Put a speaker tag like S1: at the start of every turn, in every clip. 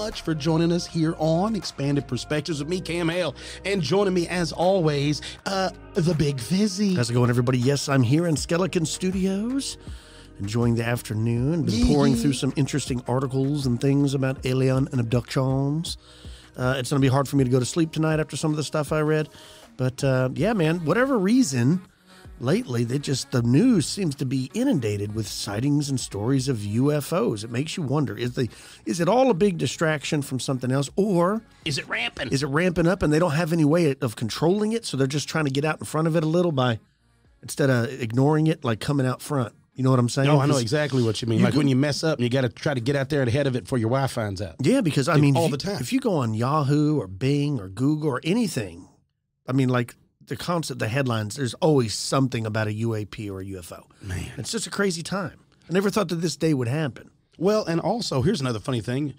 S1: much for joining us here on Expanded Perspectives with me, Cam Hale. And joining me, as always, the Big Fizzy.
S2: How's it going, everybody? Yes, I'm here in Skeleton Studios, enjoying the afternoon. Been pouring through some interesting articles and things about Alien and Abductions. It's going to be hard for me to go to sleep tonight after some of the stuff I read. But, yeah, man, whatever reason, lately, the news seems to be inundated with sightings and stories of UFOs. It makes you wonder, is it all a big distraction from something else, or
S1: is it ramping?
S2: Is it ramping up and they don't have any way of controlling it, so they're just trying to get out in front of it a little by, instead of ignoring it, like coming out front? You know what I'm saying?
S1: Oh, I know exactly what you mean. Like when you mess up and you got to try to get out there ahead of it before your Wi-Fi finds out.
S2: Yeah, because, I mean,
S1: all the time.
S2: If you go on Yahoo or Bing or Google or anything, I mean, like, the headlines, there's always something about a UAP or a UFO.
S1: Man.
S2: It's just a crazy time. I never thought that this day would happen.
S1: Well, and also, here's another funny thing.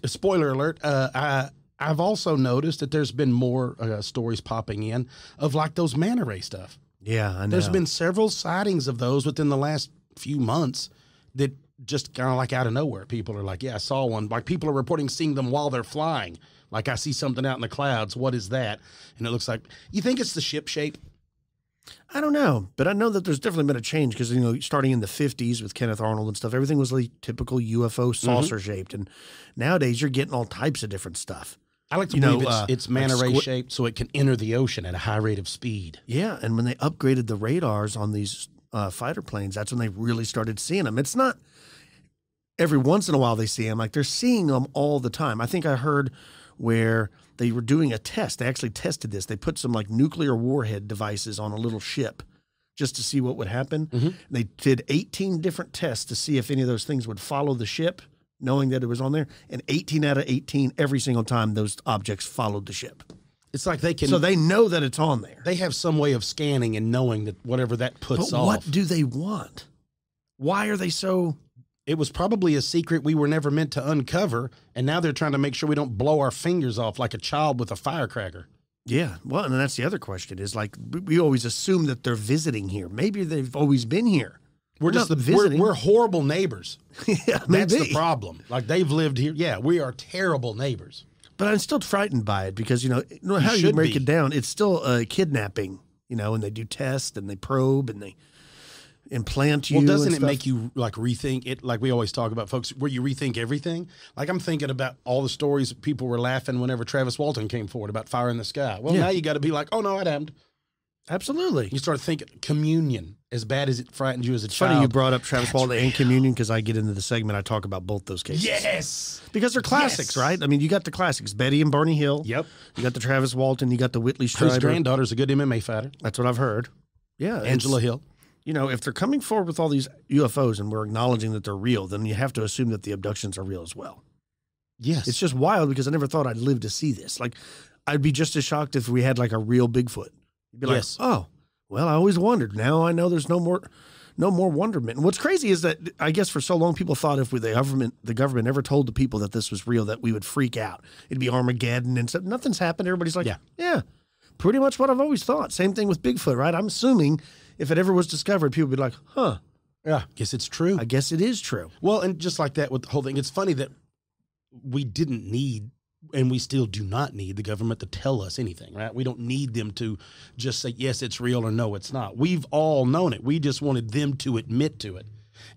S1: Spoiler alert, I've also noticed that there's been more stories popping in of like those manta ray stuff.
S2: Yeah, I know.
S1: There's been several sightings of those within the last few months that just kind of like out of nowhere. People are like, yeah, I saw one. Like people are reporting seeing them while they're flying. Like I see something out in the clouds. What is that? And it looks like, you think it's the ship shape?
S2: I don't know, but I know that there's definitely been a change because, you know, starting in the 50s with Kenneth Arnold and stuff, everything was like typical UFO saucer shaped. And nowadays you're getting all types of different stuff.
S1: I like to believe it's manta ray shaped so it can enter the ocean at a high rate of speed.
S2: Yeah, and when they upgraded the radars on these fighter planes, that's when they really started seeing them. It's not every once in a while they see them. Like, they're seeing them all the time. I think I heard where they were doing a test. They actually tested this. They put some, like, nuclear warhead devices on a little ship just to see what would happen. They did 18 different tests to see if any of those things would follow the ship, knowing that it was on there. And 18 out of 18, every single time, those objects followed the ship.
S1: It's like they can...
S2: So they know that it's on there.
S1: They have some way of scanning and knowing that whatever that puts off.
S2: But what do they want? Why are they so...
S1: It was probably a secret we were never meant to uncover, and now they're trying to make sure we don't blow our fingers off like a child with a firecracker.
S2: Yeah, well, and that's the other question is, like, we always assume that they're visiting here. Maybe they've always been here.
S1: We're just visiting. We're horrible neighbors.
S2: Yeah,
S1: that's the problem. Like, they've lived here. Yeah, we are terrible neighbors.
S2: But I'm still frightened by it because, you know how you break it down, it's still kidnapping, you know, and they do tests and they probe and they implant you.
S1: Well, doesn't it make you like rethink it? Like we always talk about, folks, where you rethink everything. Like I'm thinking about all the stories people were laughing whenever Travis Walton came forward about Fire in the Sky. Well, now you got to be like, oh no, it happened.
S2: Absolutely.
S1: You start thinking communion, as bad as it frightened you as a child.
S2: Funny you brought up Travis Walton and communion because I get into the segment. I talk about both those cases.
S1: Yes.
S2: Because they're classics, right? I mean, you got the classics, Betty and Barney Hill.
S1: Yep.
S2: You got the Travis Walton. You got the Whitley Strieber.
S1: Whose granddaughter's a good MMA fighter.
S2: That's what I've heard. Yeah.
S1: Angela Hill.
S2: You know, if they're coming forward with all these UFOs and we're acknowledging that they're real, then you have to assume that the abductions are real as well.
S1: Yes.
S2: It's just wild because I never thought I'd live to see this. Like, I'd be just as shocked if we had like a real Bigfoot. You'd be like, oh, well, I always wondered. Now I know there's no more wonderment. And what's crazy is that I guess for so long people thought if the government ever told the people that this was real, that we would freak out. It'd be Armageddon and stuff. Nothing's happened. Everybody's like, yeah, pretty much what I've always thought. Same thing with Bigfoot, right? I'm assuming if it ever was discovered, people would be like, huh.
S1: Yeah, guess it's true.
S2: I guess it is true.
S1: Well, and just like that with the whole thing, it's funny that we didn't need, and we still do not need the government to tell us anything, right? We don't need them to just say, yes, it's real or no, it's not. We've all known it. We just wanted them to admit to it.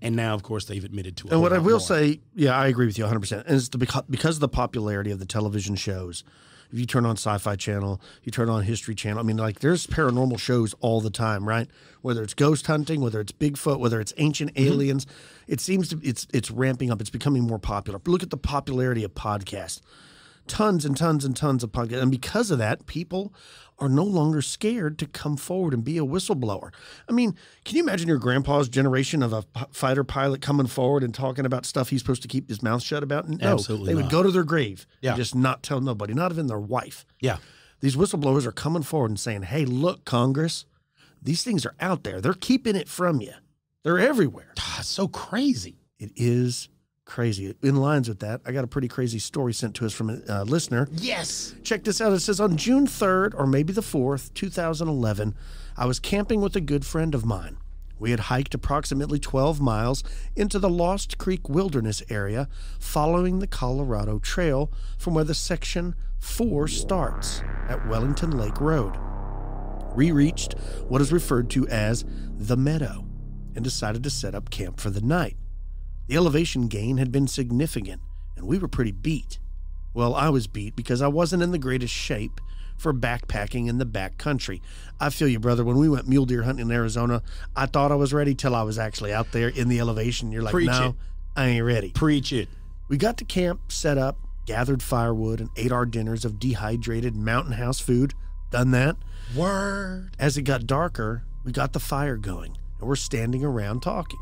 S1: And now, of course, they've admitted to it.
S2: And what I will say, yeah, I agree with you 100%. And it's because of the popularity of the television shows. If you turn on Sci-Fi Channel, you turn on History Channel. I mean, like, there's paranormal shows all the time, right? Whether it's ghost hunting, whether it's Bigfoot, whether it's ancient aliens, it seems to it's ramping up. It's becoming more popular. Look at the popularity of podcasts. Tons and tons and tons of podcasts. And because of that, people are no longer scared to come forward and be a whistleblower. I mean, can you imagine your grandpa's generation of a fighter pilot coming forward and talking about stuff he's supposed to keep his mouth shut about? No,
S1: absolutely
S2: they would go to their grave and
S1: Yeah.
S2: just not tell nobody, not even their wife.
S1: Yeah.
S2: These whistleblowers are coming forward and saying, hey, look, Congress, these things are out there. They're keeping it from you. They're everywhere.
S1: It's so crazy.
S2: It is crazy. In lines with that, I got a pretty crazy story sent to us from a listener.
S1: Yes.
S2: Check this out. It says, on June 3rd, or maybe the 4th, 2011, I was camping with a good friend of mine. We had hiked approximately 12 miles into the Lost Creek Wilderness area, following the Colorado Trail from where the Section 4 starts at Wellington Lake Road. We reached what is referred to as the Meadow and decided to set up camp for the night. The elevation gain had been significant, and we were pretty beat. Well, I was beat because I wasn't in the greatest shape for backpacking in the back country. I feel you, brother. When we went mule deer hunting in Arizona, I thought I was ready till I was actually out there in the elevation. You're like, no, I ain't ready.
S1: Preach it.
S2: We got to camp, set up, gathered firewood, and ate our dinners of dehydrated mountain house food. Done that.
S1: Word.
S2: As it got darker, we got the fire going, and we're standing around talking.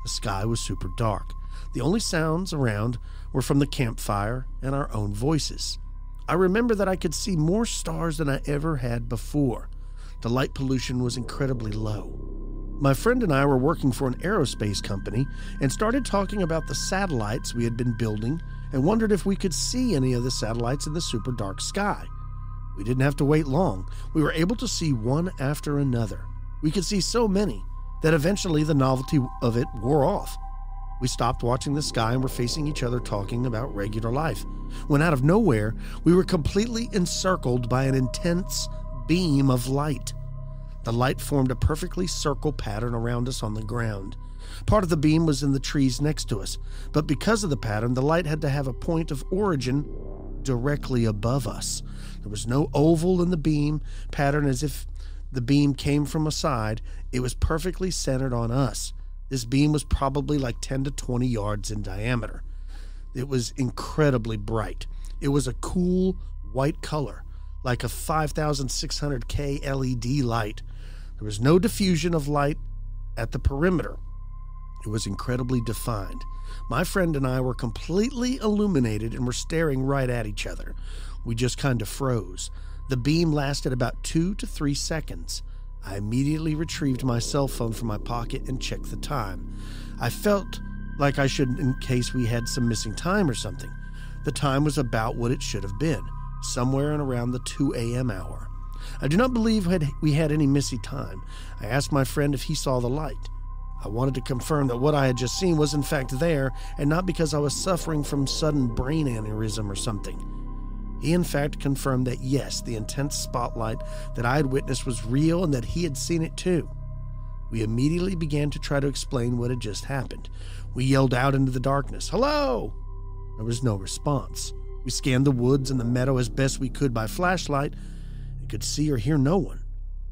S2: The sky was super dark. The only sounds around were from the campfire and our own voices. I remember that I could see more stars than I ever had before. The light pollution was incredibly low. My friend and I were working for an aerospace company and started talking about the satellites we had been building and wondered if we could see any of the satellites in the super dark sky. We didn't have to wait long. We were able to see one after another. We could see so many that eventually the novelty of it wore off. We stopped watching the sky and were facing each other talking about regular life, when out of nowhere, we were completely encircled by an intense beam of light. The light formed a perfectly circle pattern around us on the ground. Part of the beam was in the trees next to us, but because of the pattern, the light had to have a point of origin directly above us. There was no oval in the beam pattern as if the beam came from a side. It was perfectly centered on us. This beam was probably like 10 to 20 yards in diameter. It was incredibly bright. It was a cool white color, like a 5600K LED light. There was no diffusion of light at the perimeter. It was incredibly defined. My friend and I were completely illuminated and were staring right at each other. We just kind of froze. The beam lasted about 2 to 3 seconds. I immediately retrieved my cell phone from my pocket and checked the time. I felt like I should in case we had some missing time or something. The time was about what it should have been, somewhere in around the 2 a.m. hour. I do not believe we had any missing time. I asked my friend if he saw the light. I wanted to confirm that what I had just seen was in fact there, and not because I was suffering from sudden brain aneurysm or something. He in fact confirmed that yes, the intense spotlight that I had witnessed was real and that he had seen it too. We immediately began to try to explain what had just happened. We yelled out into the darkness, "Hello!" There was no response. We scanned the woods and the meadow as best we could by flashlight and could see or hear no one.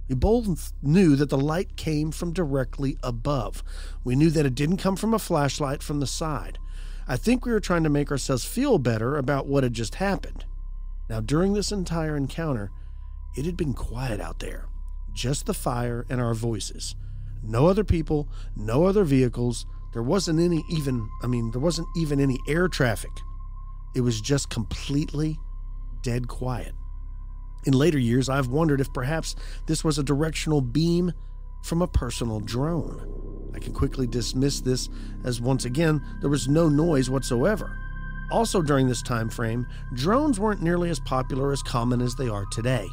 S2: We both knew that the light came from directly above. We knew that it didn't come from a flashlight from the side. I think we were trying to make ourselves feel better about what had just happened. Now, during this entire encounter, it had been quiet out there. Just the fire and our voices. No other people, no other vehicles. There wasn't even any air traffic. It was just completely dead quiet. In later years, I've wondered if perhaps this was a directional beam from a personal drone. I can quickly dismiss this as, once again, there was no noise whatsoever. Also during this time frame, drones weren't nearly as popular as common as they are today.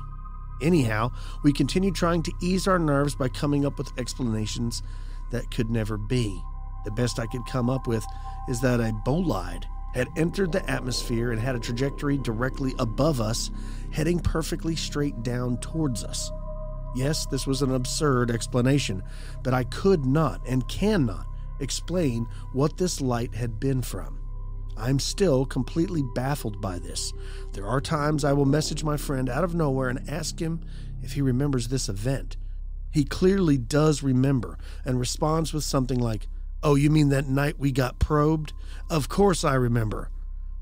S2: Anyhow, we continued trying to ease our nerves by coming up with explanations that could never be. The best I could come up with is that a bolide had entered the atmosphere and had a trajectory directly above us, heading perfectly straight down towards us. Yes, this was an absurd explanation, but I could not and cannot explain what this light had been from. I'm still completely baffled by this. There are times I will message my friend out of nowhere and ask him if he remembers this event. He clearly does remember and responds with something like, "Oh, you mean that night we got probed? Of course I remember."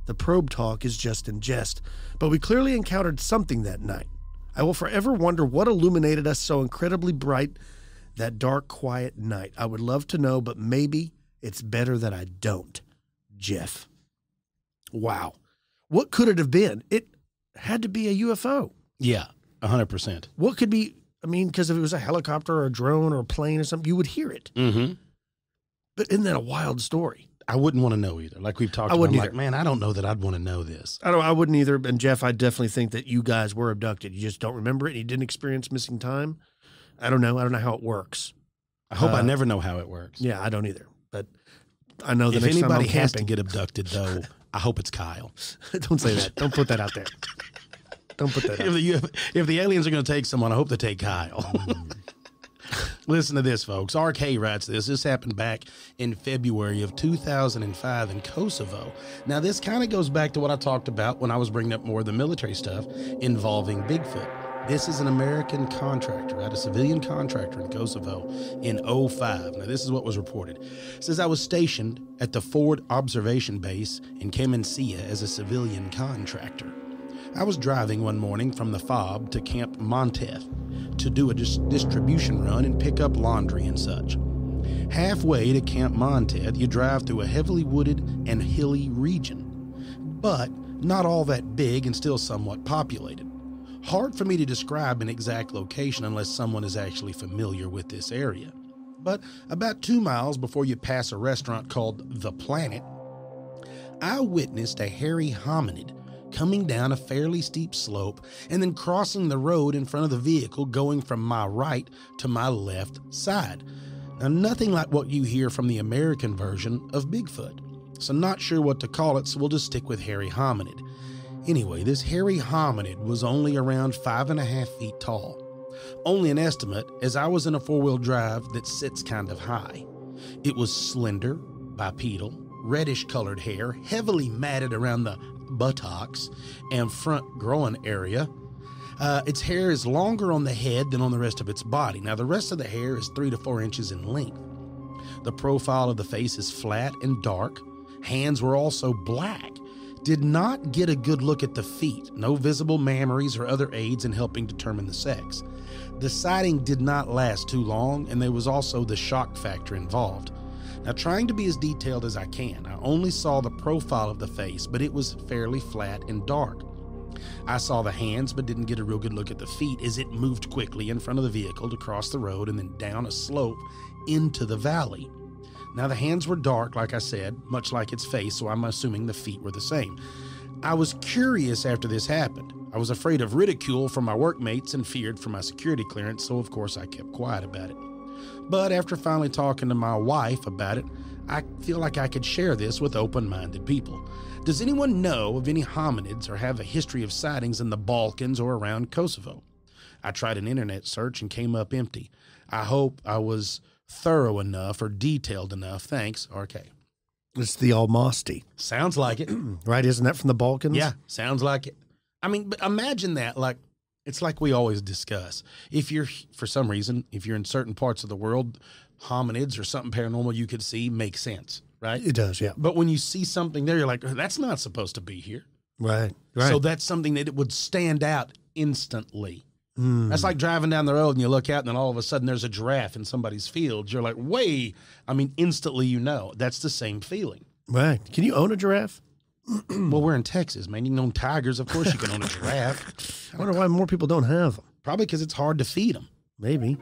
S2: The probe talk is just in jest, but we clearly encountered something that night. I will forever wonder what illuminated us so incredibly bright that dark, quiet night. I would love to know, but maybe it's better that I don't. Jeff. Wow. What could it have been? It had to be a UFO.
S1: Yeah, 100%.
S2: What could be, because if it was a helicopter or a drone or a plane or something, you would hear it.
S1: Mm-hmm.
S2: But isn't that a wild story?
S1: I wouldn't want to know either. Like we've talked about, I'm like, man, I don't know that I'd want to know this.
S2: I wouldn't either. And Jeff, I definitely think that you guys were abducted. You just don't remember it. You didn't experience missing time. I don't know. I don't know how it works.
S1: I hope I never know how it works.
S2: Yeah, I don't either. But I know that
S1: If
S2: next time I'm
S1: anybody has to
S2: camping,
S1: get abducted, though, I hope it's Kyle.
S2: don't say that. Don't put that out there. Don't put that out there.
S1: If the aliens are going to take someone, I hope they take Kyle. Listen to this, folks. RK writes this. This happened back in February of 2005 in Kosovo. Now, this kind of goes back to what I talked about when I was bringing up more of the military stuff involving Bigfoot. This is an American contractor, right? A civilian contractor in Kosovo in 2005. Now, this is what was reported. It says, I was stationed at the Ford Observation Base in Kemencia as a civilian contractor. I was driving one morning from the FOB to Camp Monteth to do a distribution run and pick up laundry and such. Halfway to Camp Monteth, you drive through a heavily wooded and hilly region, but not all that big and still somewhat populated. Hard for me to describe an exact location unless someone is actually familiar with this area. But about 2 miles before you pass a restaurant called The Planet, I witnessed a hairy hominid coming down a fairly steep slope and then crossing the road in front of the vehicle going from my right to my left side. Now, nothing like what you hear from the American version of Bigfoot. So not sure what to call it, so we'll just stick with hairy hominid. Anyway, this hairy hominid was only around 5.5 feet tall. Only an estimate, as I was in a four-wheel drive that sits kind of high. It was slender, bipedal, reddish-colored hair, heavily matted around the buttocks and front groin area. Its hair is longer on the head than on the rest of its body. Now, the rest of the hair is 3 to 4 inches in length. The profile of the face is flat and dark. Hands were also black. Did not get a good look at the feet. No visible mammaries or other aids in helping determine the sex. The sighting did not last too long, and there was also the shock factor involved. Now, trying to be as detailed as I can, I only saw the profile of the face, but it was fairly flat and dark. I saw the hands, but didn't get a real good look at the feet as it moved quickly in front of the vehicle to cross the road and then down a slope into the valley. Now, the hands were dark, like I said, much like its face, so I'm assuming the feet were the same. I was curious after this happened. I was afraid of ridicule from my workmates and feared for my security clearance, so of course I kept quiet about it. But after finally talking to my wife about it, I feel like I could share this with open-minded people. Does anyone know of any hominids or have a history of sightings in the Balkans or around Kosovo? I tried an internet search and came up empty. I hope I was thorough enough or detailed enough. Thanks, RK.
S2: It's the Almasty.
S1: Sounds like it.
S2: Right? Isn't that from the Balkans?
S1: Yeah, sounds like it. I mean, but imagine that. Like, it's like we always discuss. If you're, for some reason, if you're in certain parts of the world, hominids or something paranormal you could see makes sense, right?
S2: It does, yeah.
S1: But when you see something there, you're like, that's not supposed to be here.
S2: Right, right.
S1: So that's something that it would stand out instantly. That's like driving down the road and you look out and then all of a sudden there's a giraffe in somebody's field. You're like, instantly you know. That's the same feeling.
S2: Right. Can you own a giraffe?
S1: Well, we're in Texas, man. You can own tigers. Of course you can own a giraffe.
S2: I wonder why more people don't have them.
S1: Probably because it's hard to feed them.
S2: Maybe.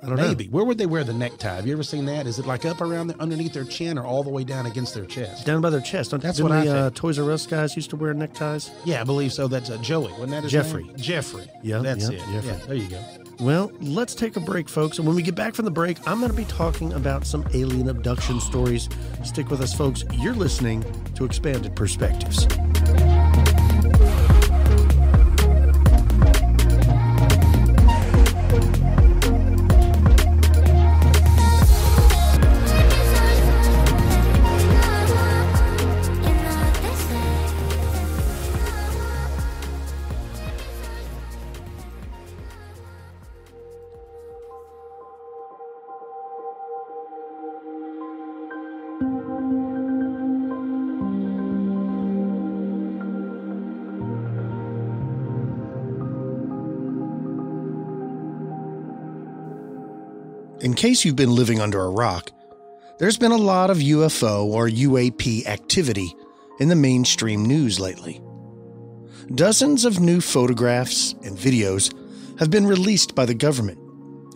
S2: I don't know.
S1: Maybe. Where would they wear the necktie? Have you ever seen that? Is it like up around underneath their chin or all the way down against their chest?
S2: Down by their chest.
S1: That's what I think.
S2: Toys R Us guys used to wear neckties?
S1: Yeah, I believe so. That's Joey. Wasn't that his
S2: Jeffrey.
S1: name? Jeffrey.
S2: Yeah,
S1: that's it.
S2: Jeffrey.
S1: Yeah, there you go.
S2: Well, let's take a break, folks. And when we get back from the break, I'm going to be talking about some alien abduction stories. Stick with us, folks. You're listening to Expanded Perspectives. In case you've been living under a rock, there's been a lot of UFO or UAP activity in the mainstream news lately. Dozens of new photographs and videos have been released by the government,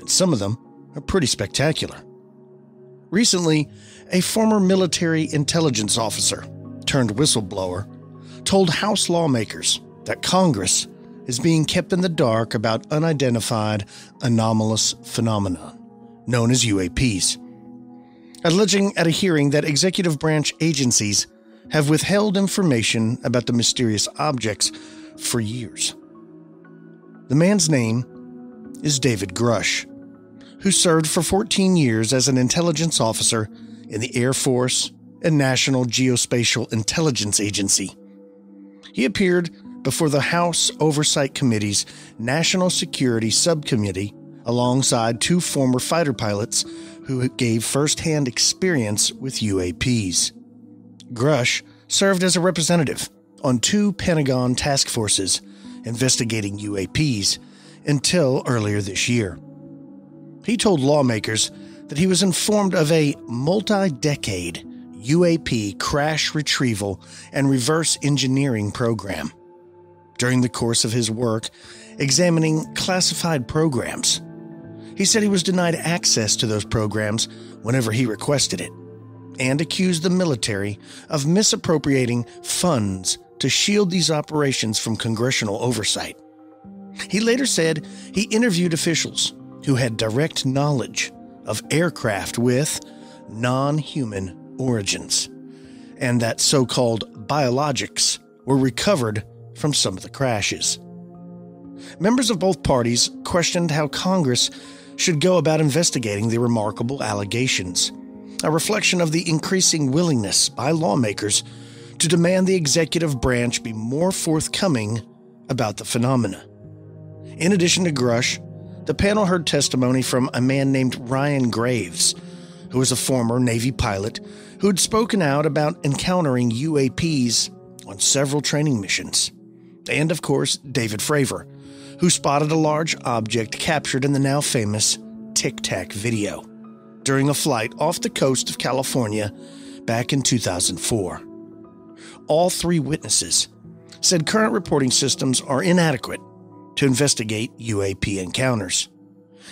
S2: and some of them are pretty spectacular. Recently, a former military intelligence officer turned whistleblower told House lawmakers that Congress is being kept in the dark about unidentified anomalous phenomena known as UAPs, alleging at a hearing that executive branch agencies have withheld information about the mysterious objects for years. The man's name is David Grush, who served for 14 years as an intelligence officer in the Air Force and National Geospatial Intelligence Agency. He appeared before the House Oversight Committee's National Security Subcommittee alongside two former fighter pilots who gave first-hand experience with UAPs. Grush served as a representative on two Pentagon task forces investigating UAPs until earlier this year. He told lawmakers that he was informed of a multi-decade UAP crash retrieval and reverse engineering program. During the course of his work examining classified programs, he said he was denied access to those programs whenever he requested it, and accused the military of misappropriating funds to shield these operations from congressional oversight. He later said he interviewed officials who had direct knowledge of aircraft with non-human origins, and that so-called biologics were recovered from some of the crashes. Members of both parties questioned how Congress should go about investigating the remarkable allegations, a reflection of the increasing willingness by lawmakers to demand the executive branch be more forthcoming about the phenomena. In addition to Grush, the panel heard testimony from a man named Ryan Graves, who was a former Navy pilot who had spoken out about encountering UAPs on several training missions. And, of course, David Fravor, who spotted a large object captured in the now famous Tic Tac video during a flight off the coast of California back in 2004. All three witnesses said current reporting systems are inadequate to investigate UAP encounters,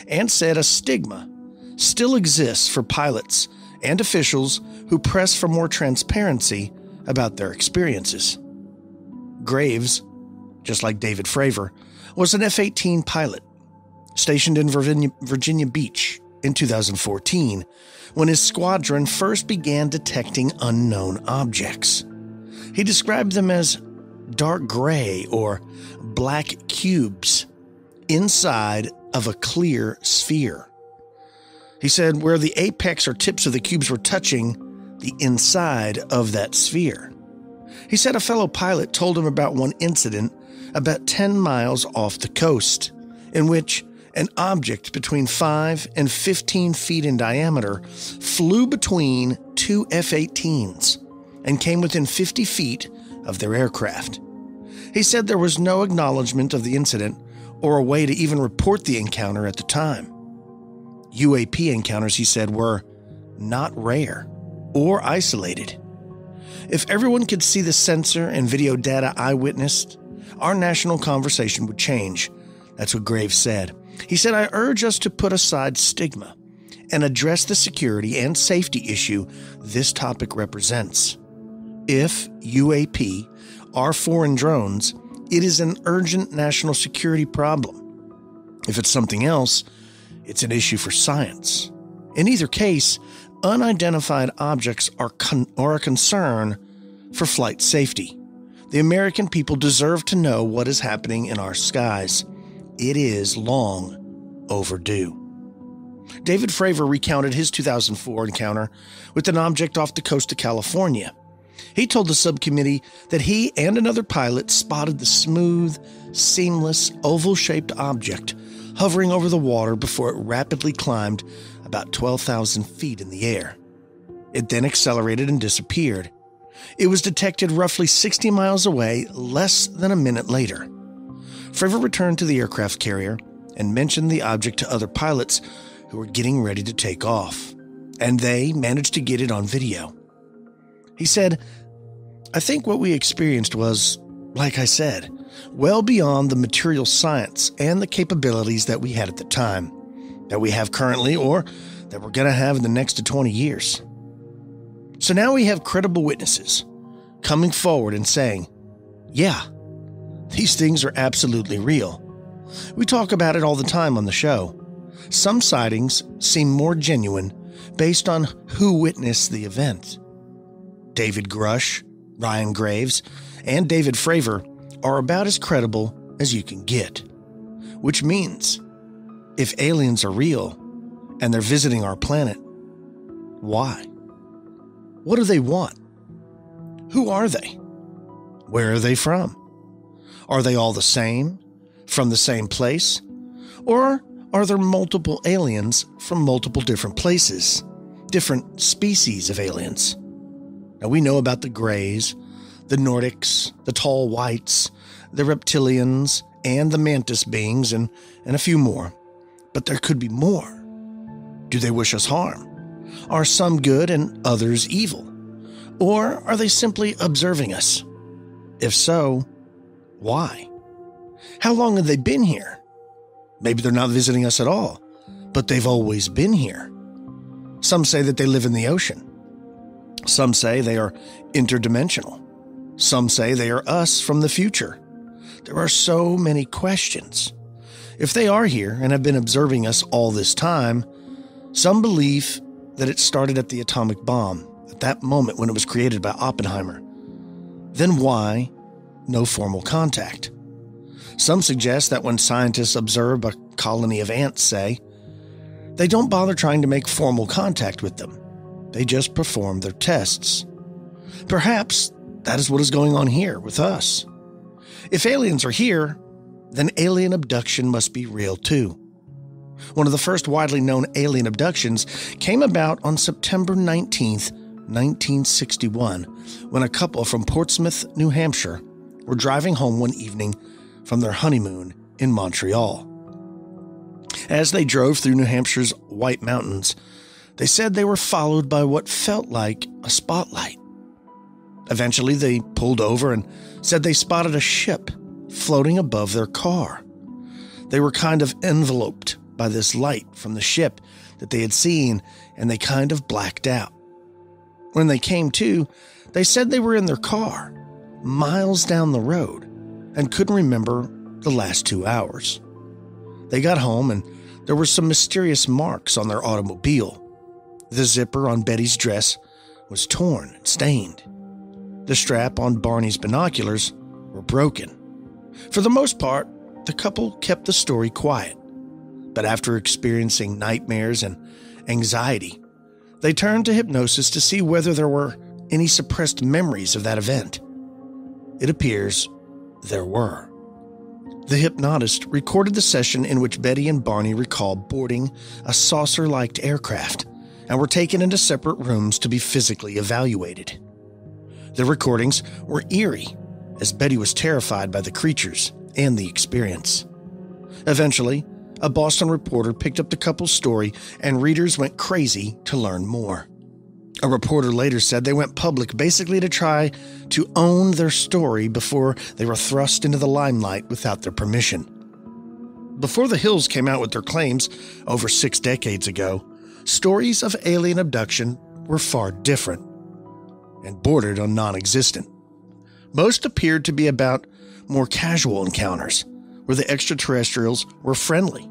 S2: and said a stigma still exists for pilots and officials who press for more transparency about their experiences. Graves, just like David Fravor, was an F-18 pilot stationed in Virginia Beach in 2014 when his squadron first began detecting unknown objects. He described them as dark gray or black cubes inside of a clear sphere. He said where the apex or tips of the cubes were touching the inside of that sphere. He said a fellow pilot told him about one incident about 10 miles off the coast, in which an object between 5 and 15 feet in diameter flew between two F-18s and came within 50 feet of their aircraft. He said there was no acknowledgement of the incident or a way to even report the encounter at the time. UAP encounters, he said, were not rare or isolated. If everyone could see the sensor and video data I witnessed, our national conversation would change. That's what Graves said. He said, I urge us to put aside stigma and address the security and safety issue this topic represents. If UAP are foreign drones, it is an urgent national security problem. If it's something else, it's an issue for science. In either case, unidentified objects are a concern for flight safety. The American people deserve to know what is happening in our skies. It is long overdue. David Fravor recounted his 2004 encounter with an object off the coast of California. He told the subcommittee that he and another pilot spotted the smooth, seamless, oval-shaped object hovering over the water before it rapidly climbed about 12,000 feet in the air. It then accelerated and disappeared. It was detected roughly 60 miles away less than a minute later. Fravor returned to the aircraft carrier and mentioned the object to other pilots who were getting ready to take off, and they managed to get it on video. He said, I think what we experienced was, like I said, well beyond the material science and the capabilities that we had at the time, that we have currently, or that we're going to have in the next 20 years. So now we have credible witnesses coming forward and saying, yeah, these things are absolutely real. We talk about it all the time on the show. Some sightings seem more genuine based on who witnessed the event. David Grush, Ryan Graves, and David Fravor are about as credible as you can get. Which means, if aliens are real and they're visiting our planet, why? What do they want? Who are they? Where are they from? Are they all the same, from the same place? Or are there multiple aliens from multiple different places, different species of aliens? Now, we know about the Greys, the Nordics, the Tall Whites, the Reptilians, and the Mantis beings, and a few more. But there could be more. Do they wish us harm? Are some good and others evil? Or are they simply observing us? If so, why? How long have they been here? Maybe they're not visiting us at all, but they've always been here. Some say that they live in the ocean. Some say they are interdimensional. Some say they are us from the future. There are so many questions. If they are here and have been observing us all this time, some believe that it started at the atomic bomb, at that moment when it was created by Oppenheimer. Then why no formal contact? Some suggest that when scientists observe a colony of ants, say, they don't bother trying to make formal contact with them. They just perform their tests. Perhaps that is what is going on here with us. If aliens are here, then alien abduction must be real too. One of the first widely known alien abductions came about on September 19th, 1961, when a couple from Portsmouth, New Hampshire, were driving home one evening from their honeymoon in Montreal. As they drove through New Hampshire's White Mountains, they said they were followed by what felt like a spotlight. Eventually, they pulled over and said they spotted a ship floating above their car. They were kind of enveloped by this light from the ship that they had seen, and they kind of blacked out. When they came to, they said they were in their car, miles down the road, and couldn't remember the last 2 hours. They got home, and there were some mysterious marks on their automobile. The zipper on Betty's dress was torn and stained. The strap on Barney's binoculars were broken. For the most part, the couple kept the story quiet. But after experiencing nightmares and anxiety, they turned to hypnosis to see whether there were any suppressed memories of that event. It appears there were. The hypnotist recorded the session in which Betty and Barney recalled boarding a saucer-like aircraft and were taken into separate rooms to be physically evaluated. The recordings were eerie, as Betty was terrified by the creatures and the experience. Eventually, a Boston reporter picked up the couple's story, and readers went crazy to learn more. A reporter later said they went public basically to try to own their story before they were thrust into the limelight without their permission. Before the Hills came out with their claims over 6 decades ago, stories of alien abduction were far different and bordered on non-existent. Most appeared to be about more casual encounters, where the extraterrestrials were friendly.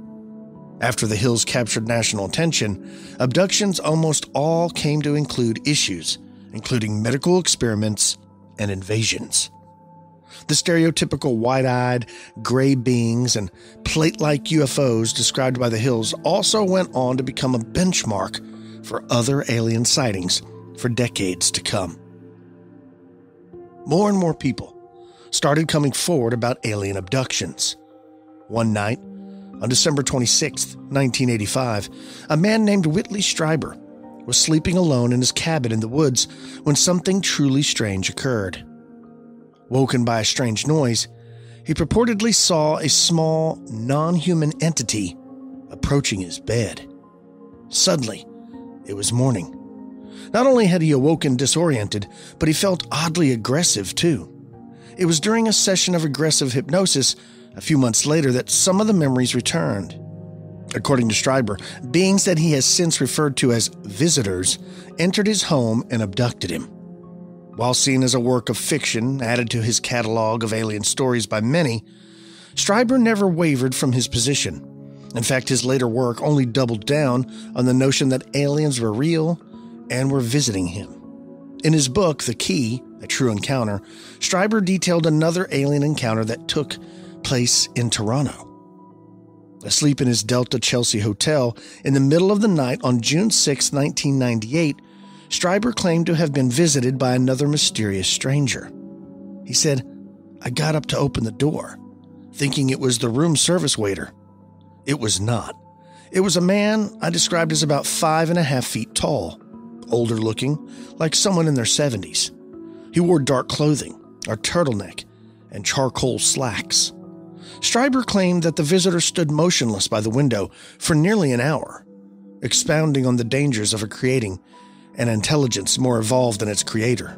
S2: After the Hills captured national attention, abductions almost all came to include issues, including medical experiments and invasions. The stereotypical wide-eyed, gray beings and plate-like UFOs described by the Hills also went on to become a benchmark for other alien sightings for decades to come. More and more people started coming forward about alien abductions. One night, on December 26, 1985, a man named Whitley Strieber was sleeping alone in his cabin in the woods when something truly strange occurred. Woken by a strange noise, he purportedly saw a small, non-human entity approaching his bed. Suddenly, it was morning. Not only had he awoken disoriented, but he felt oddly aggressive too. It was during a session of aggressive hypnosis a few months later that some of the memories returned. According to Strieber, beings that he has since referred to as visitors entered his home and abducted him. While seen as a work of fiction added to his catalog of alien stories by many, Strieber never wavered from his position. In fact, his later work only doubled down on the notion that aliens were real and were visiting him. In his book, The Key, A True Encounter, Stryber detailed another alien encounter that took place in Toronto. Asleep in his Delta Chelsea hotel in the middle of the night on June 6, 1998, Stryber claimed to have been visited by another mysterious stranger. He said, "I got up to open the door, thinking it was the room service waiter. It was not. It was a man I described as about 5.5 feet tall, older looking, like someone in their 70s. He wore dark clothing, a turtleneck, and charcoal slacks." Stryber claimed that the visitor stood motionless by the window for nearly an hour, expounding on the dangers of creating an intelligence more evolved than its creator.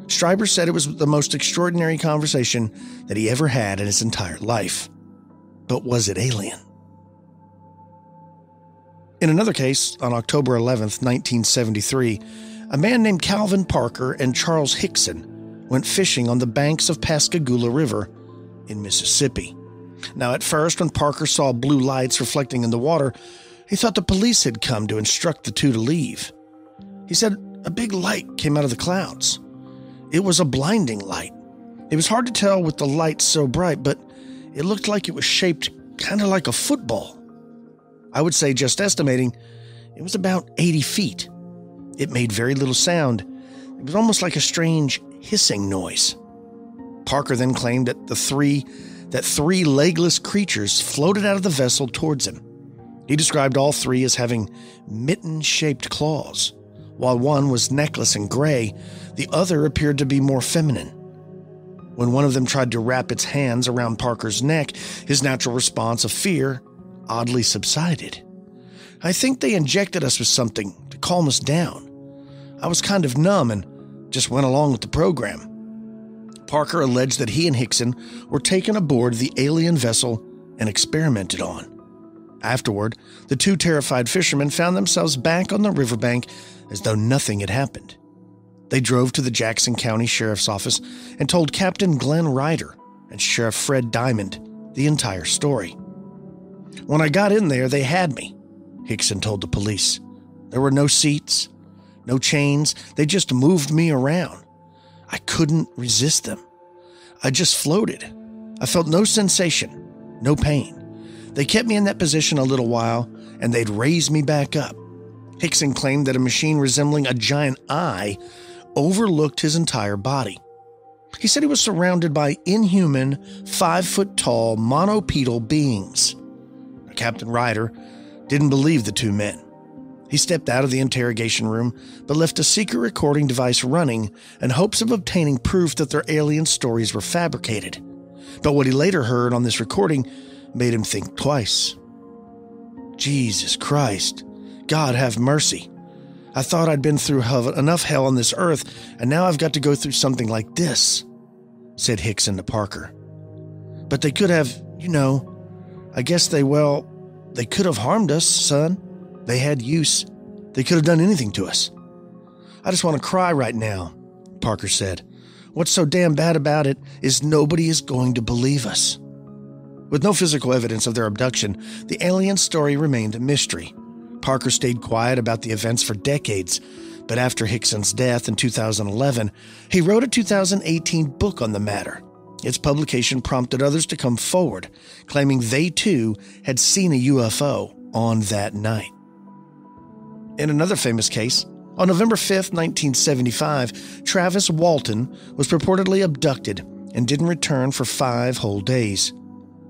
S2: Stryber said it was the most extraordinary conversation that he ever had in his entire life. But was it alien? In another case, on October 11th, 1973, a man named Calvin Parker and Charles Hickson went fishing on the banks of Pascagoula River in Mississippi. Now, at first, when Parker saw blue lights reflecting in the water, he thought the police had come to instruct the two to leave. He said a big light came out of the clouds. It was a blinding light. It was hard to tell with the light so bright, but it looked like it was shaped kind of like a football. I would say, just estimating, it was about 80 feet. It made very little sound. It was almost like a strange hissing noise. Parker then claimed that three legless creatures floated out of the vessel towards him. He described all three as having mitten-shaped claws. While one was necklace and gray, the other appeared to be more feminine. When one of them tried to wrap its hands around Parker's neck, his natural response of fear oddly subsided. "I think they injected us with something to calm us down. I was kind of numb and just went along with the program." Parker alleged that he and Hickson were taken aboard the alien vessel and experimented on. Afterward, the two terrified fishermen found themselves back on the riverbank as though nothing had happened. They drove to the Jackson County Sheriff's Office and told Captain Glenn Ryder and Sheriff Fred Diamond the entire story. "When I got in there, they had me," Hickson told the police. "There were no seats, no chains. They just moved me around. I couldn't resist them. I just floated. I felt no sensation, no pain. They kept me in that position a little while, and they'd raise me back up." Hickson claimed that a machine resembling a giant eye overlooked his entire body. He said he was surrounded by inhuman, 5-foot-tall, monopedal beings. Captain Ryder didn't believe the two men. He stepped out of the interrogation room, but left a secret recording device running in hopes of obtaining proof that their alien stories were fabricated. But what he later heard on this recording made him think twice. "Jesus Christ, God have mercy. I thought I'd been through enough hell on this earth, and now I've got to go through something like this," said Hickson to Parker. "But they could have, I guess they could have harmed us, son. They had use. They could have done anything to us." "I just want to cry right now," Parker said. "What's so damn bad about it is nobody is going to believe us." With no physical evidence of their abduction, the alien story remained a mystery. Parker stayed quiet about the events for decades, but after Hickson's death in 2011, he wrote a 2018 book on the matter. Its publication prompted others to come forward, claiming they too had seen a UFO on that night. In another famous case, on November 5th, 1975, Travis Walton was purportedly abducted and didn't return for 5 whole days.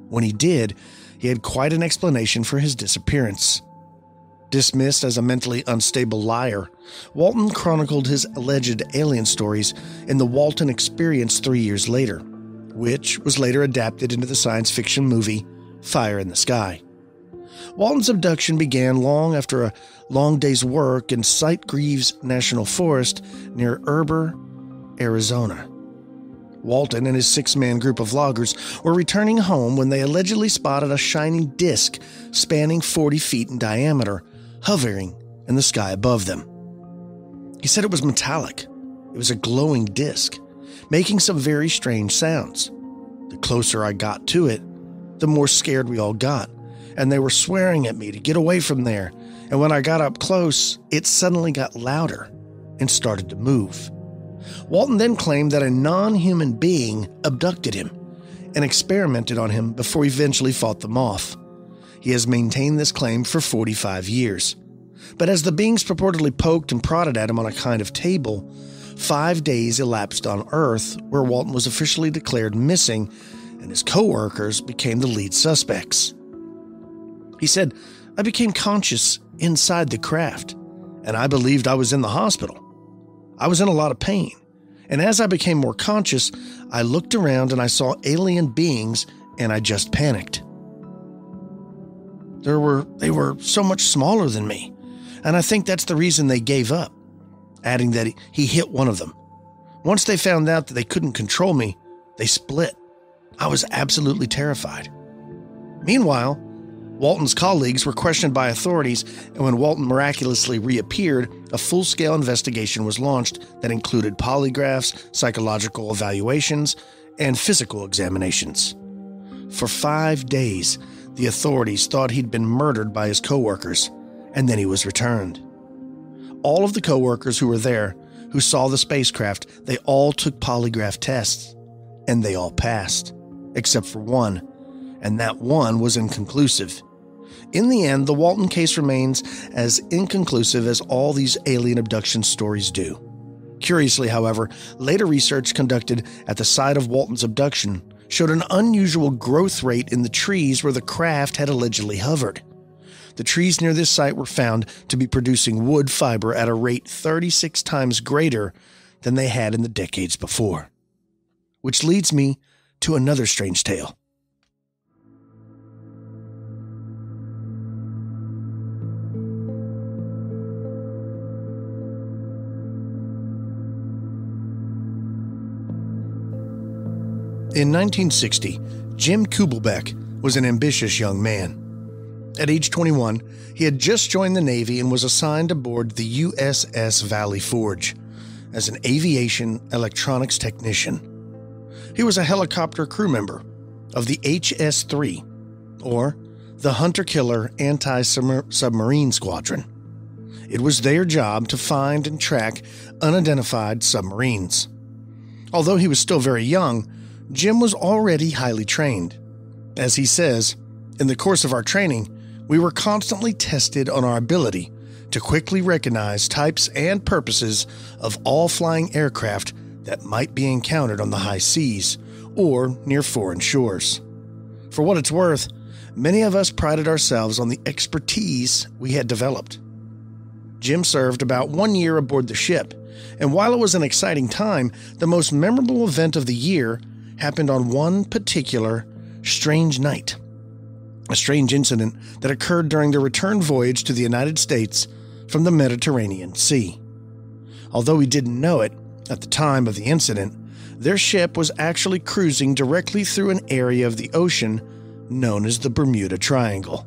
S2: When he did, he had quite an explanation for his disappearance. Dismissed as a mentally unstable liar, Walton chronicled his alleged alien stories in the Walton Experience 3 years later, which was later adapted into the science fiction movie Fire in the Sky. Walton's abduction began long after a long day's work in Sitgreaves National Forest near Erber, Arizona. Walton and his 6-man group of loggers were returning home when they allegedly spotted a shining disc spanning 40 feet in diameter, hovering in the sky above them. He said it was metallic. It was a glowing disc, making some very strange sounds. The closer I got to it, the more scared we all got, and they were swearing at me to get away from there. And when I got up close, it suddenly got louder and started to move. Walton then claimed that a non-human being abducted him and experimented on him before he eventually fought them off. He has maintained this claim for 45 years. But as the beings purportedly poked and prodded at him on a kind of table, 5 days elapsed on Earth where Walton was officially declared missing and his co-workers became the lead suspects. He said, "I became conscious inside the craft, and I believed I was in the hospital. I was in a lot of pain, and as I became more conscious, I looked around and I saw alien beings, and I just panicked. They were so much smaller than me, and I think that's the reason they gave up," adding that he hit one of them. "Once they found out that they couldn't control me, they split. I was absolutely terrified." Meanwhile, Walton's colleagues were questioned by authorities, and when Walton miraculously reappeared, a full-scale investigation was launched that included polygraphs, psychological evaluations, and physical examinations. For 5 days, the authorities thought he'd been murdered by his co-workers, and then he was returned. All of the co-workers who were there, who saw the spacecraft, they all took polygraph tests, and they all passed, except for one, and that one was inconclusive. In the end, the Walton case remains as inconclusive as all these alien abduction stories do. Curiously, however, later research conducted at the site of Walton's abduction showed an unusual growth rate in the trees where the craft had allegedly hovered. The trees near this site were found to be producing wood fiber at a rate 36 times greater than they had in the decades before. Which leads me to another strange tale. In 1960, Jim Kubelbeck was an ambitious young man. At age 21, he had just joined the Navy and was assigned aboard the USS Valley Forge as an aviation electronics technician. He was a helicopter crew member of the HS-3, or the Hunter-Killer Anti-Submarine Squadron. It was their job to find and track unidentified submarines. Although he was still very young, Jim was already highly trained. As he says, "In the course of our training, we were constantly tested on our ability to quickly recognize types and purposes of all flying aircraft that might be encountered on the high seas or near foreign shores. For what it's worth, many of us prided ourselves on the expertise we had developed." Jim served about 1 year aboard the ship, and while it was an exciting time, the most memorable event of the year happened on one particular strange night. A strange incident that occurred during the return voyage to the United States from the Mediterranean Sea. Although he didn't know it at the time of the incident, their ship was actually cruising directly through an area of the ocean known as the Bermuda Triangle.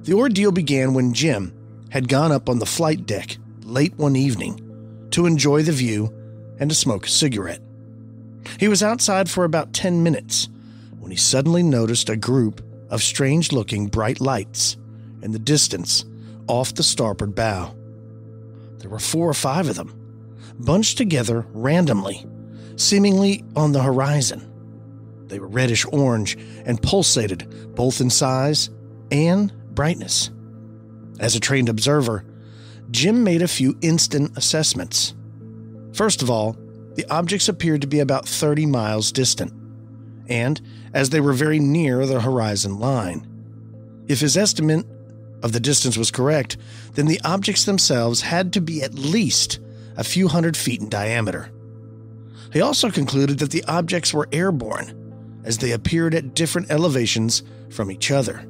S2: The ordeal began when Jim had gone up on the flight deck late one evening to enjoy the view and to smoke a cigarette. He was outside for about 10 minutes when he suddenly noticed a group of strange-looking bright lights in the distance off the starboard bow. There were 4 or 5 of them, bunched together randomly, seemingly on the horizon. They were reddish-orange and pulsated both in size and brightness. As a trained observer, Jim made a few instant assessments. First of all, the objects appeared to be about 30 miles distant, and as they were very near the horizon line. If his estimate of the distance was correct, then the objects themselves had to be at least a few hundred feet in diameter. He also concluded that the objects were airborne, as they appeared at different elevations from each other.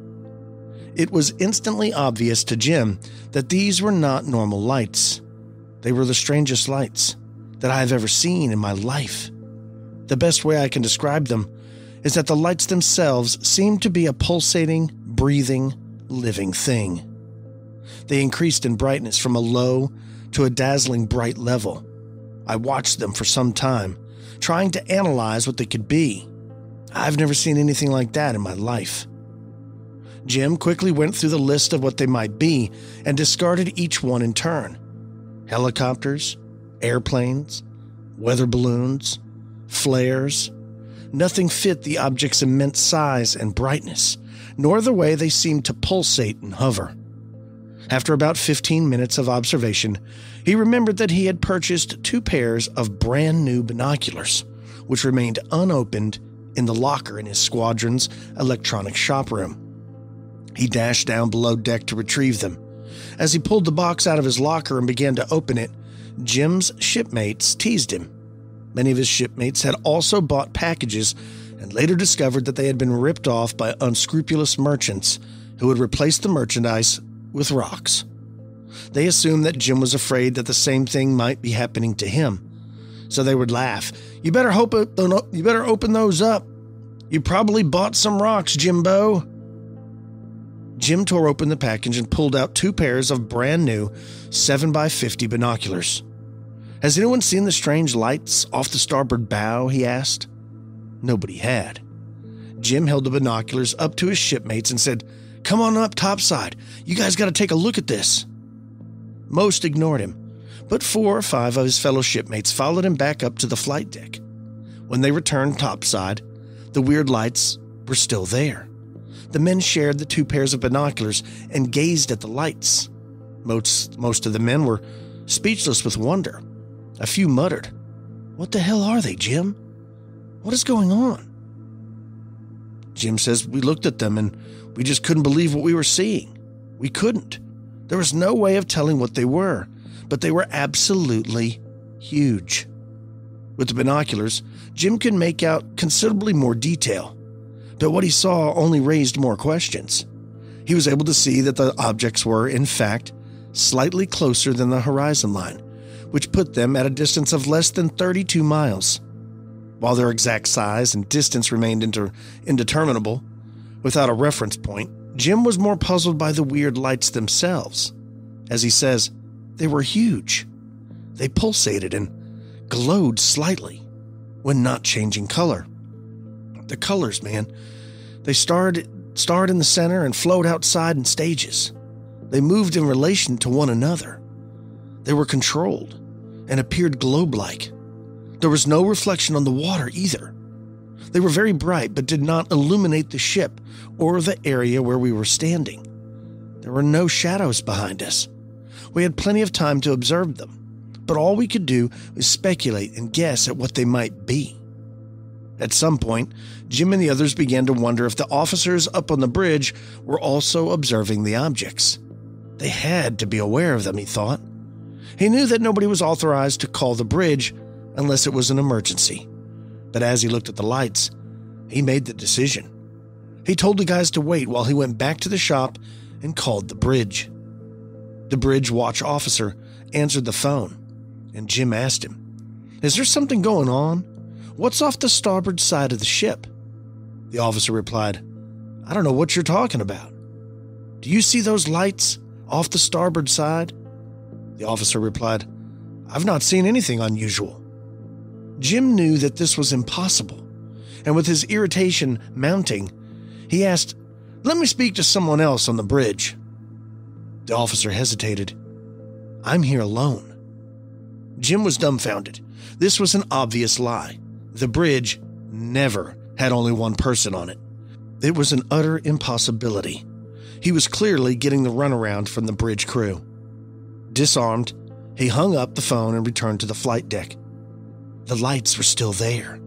S2: It was instantly obvious to Jim that these were not normal lights. They were the strangest lights that I have ever seen in my life. The best way I can describe them is that the lights themselves seemed to be a pulsating, breathing, living thing. They increased in brightness from a low to a dazzling bright level. I watched them for some time, trying to analyze what they could be. I've never seen anything like that in my life. Jim quickly went through the list of what they might be and discarded each one in turn. Helicopters, airplanes, weather balloons, flares. Nothing fit the object's immense size and brightness, nor the way they seemed to pulsate and hover. After about 15 minutes of observation, he remembered that he had purchased 2 pairs of brand new binoculars, which remained unopened in the locker in his squadron's electronic shop room. He dashed down below deck to retrieve them. As he pulled the box out of his locker and began to open it, Jim's shipmates teased him. Many of his shipmates had also bought packages and later discovered that they had been ripped off by unscrupulous merchants who had replaced the merchandise with rocks. They assumed that Jim was afraid that the same thing might be happening to him, so they would laugh. You better open those up. You probably bought some rocks, Jimbo." Jim tore open the package and pulled out 2 pairs of brand new 7x50 binoculars. "Has anyone seen the strange lights off the starboard bow?" he asked. Nobody had. Jim held the binoculars up to his shipmates and said, "Come on up topside. You guys got to take a look at this." Most ignored him, but 4 or 5 of his fellow shipmates followed him back up to the flight deck. When they returned topside, the weird lights were still there. The men shared the 2 pairs of binoculars and gazed at the lights. Most of the men were speechless with wonder. A few muttered, "What the hell are they, Jim? What is going on?" Jim says, "We looked at them and we just couldn't believe what we were seeing. We couldn't. There was no way of telling what they were, but they were absolutely huge." With the binoculars, Jim could make out considerably more detail, but what he saw only raised more questions. He was able to see that the objects were, in fact, slightly closer than the horizon line, which put them at a distance of less than 32 miles. While their exact size and distance remained indeterminable, without a reference point, Jim was more puzzled by the weird lights themselves. As he says, they were huge. They pulsated and glowed slightly when not changing color. The colors, man. They started in the center and flowed outside in stages. They moved in relation to one another. They were controlled and appeared globe-like. There was no reflection on the water either. They were very bright but did not illuminate the ship or the area where we were standing. There were no shadows behind us. We had plenty of time to observe them, but all we could do was speculate and guess at what they might be. At some point, Jim and the others began to wonder if the officers up on the bridge were also observing the objects. They had to be aware of them, he thought. He knew that nobody was authorized to call the bridge unless it was an emergency. But as he looked at the lights, he made the decision. He told the guys to wait while he went back to the shop and called the bridge. The bridge watch officer answered the phone, and Jim asked him, "Is there something going on? What's off the starboard side of the ship?" The officer replied, "I don't know what you're talking about. Do you see those lights off the starboard side?" The officer replied, "I've not seen anything unusual." Jim knew that this was impossible, and with his irritation mounting, he asked, "Let me speak to someone else on the bridge." The officer hesitated. "I'm here alone." Jim was dumbfounded. This was an obvious lie. The bridge never had only one person on it. It was an utter impossibility. He was clearly getting the runaround from the bridge crew. Disarmed, he hung up the phone and returned to the flight deck. The lights were still there,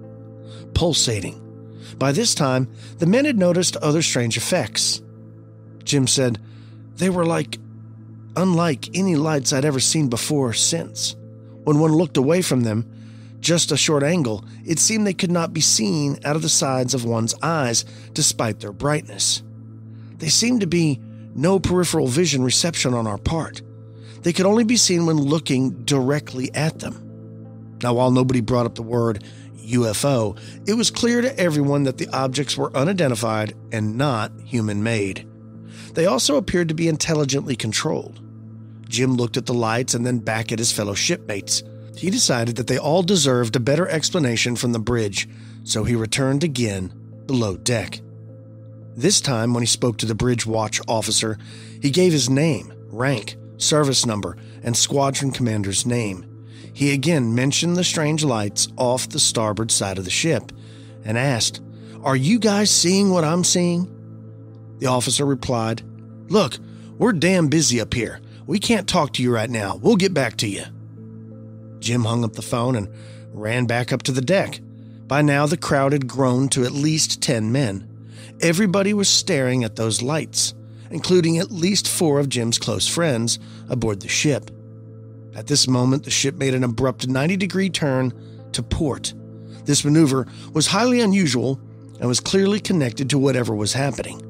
S2: pulsating. By this time, the men had noticed other strange effects. Jim said, "They were unlike any lights I'd ever seen before or since. When one looked away from them, just a short angle, it seemed they could not be seen out of the sides of one's eyes despite their brightness. They seemed to be no peripheral vision reception on our part. They could only be seen when looking directly at them." Now, while nobody brought up the word UFO, it was clear to everyone that the objects were unidentified and not human-made. They also appeared to be intelligently controlled. Jim looked at the lights and then back at his fellow shipmates. He decided that they all deserved a better explanation from the bridge, so he returned again below deck. This time, when he spoke to the bridge watch officer, he gave his name, rank, service number, and squadron commander's name. He again mentioned the strange lights off the starboard side of the ship and asked, "Are you guys seeing what I'm seeing?" The officer replied, "Look, we're damn busy up here. We can't talk to you right now. We'll get back to you." Jim hung up the phone and ran back up to the deck. By now, the crowd had grown to at least 10 men. Everybody was staring at those lights, including at least 4 of Jim's close friends aboard the ship. At this moment, the ship made an abrupt 90-degree turn to port. This maneuver was highly unusual and was clearly connected to whatever was happening.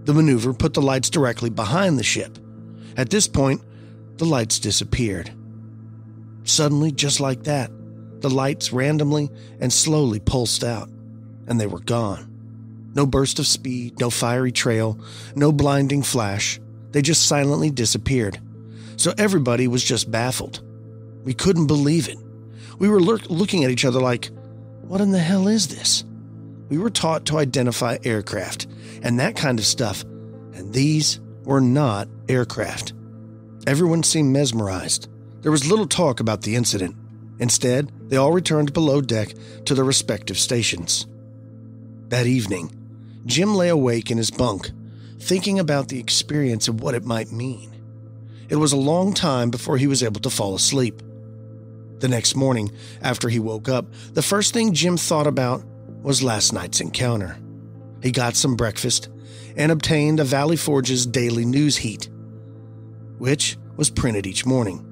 S2: The maneuver put the lights directly behind the ship. At this point, the lights disappeared. Suddenly, just like that, the lights randomly and slowly pulsed out, and they were gone. No burst of speed, no fiery trail, no blinding flash. They just silently disappeared. So everybody was just baffled. We couldn't believe it. We were looking at each other like, what in the hell is this? We were taught to identify aircraft and that kind of stuff, and these were not aircraft. Everyone seemed mesmerized. There was little talk about the incident. Instead, they all returned below deck to their respective stations. That evening, Jim lay awake in his bunk, thinking about the experience and what it might mean. It was a long time before he was able to fall asleep. The next morning, after he woke up, the first thing Jim thought about was last night's encounter. He got some breakfast and obtained a Valley Forge's daily news heat, which was printed each morning.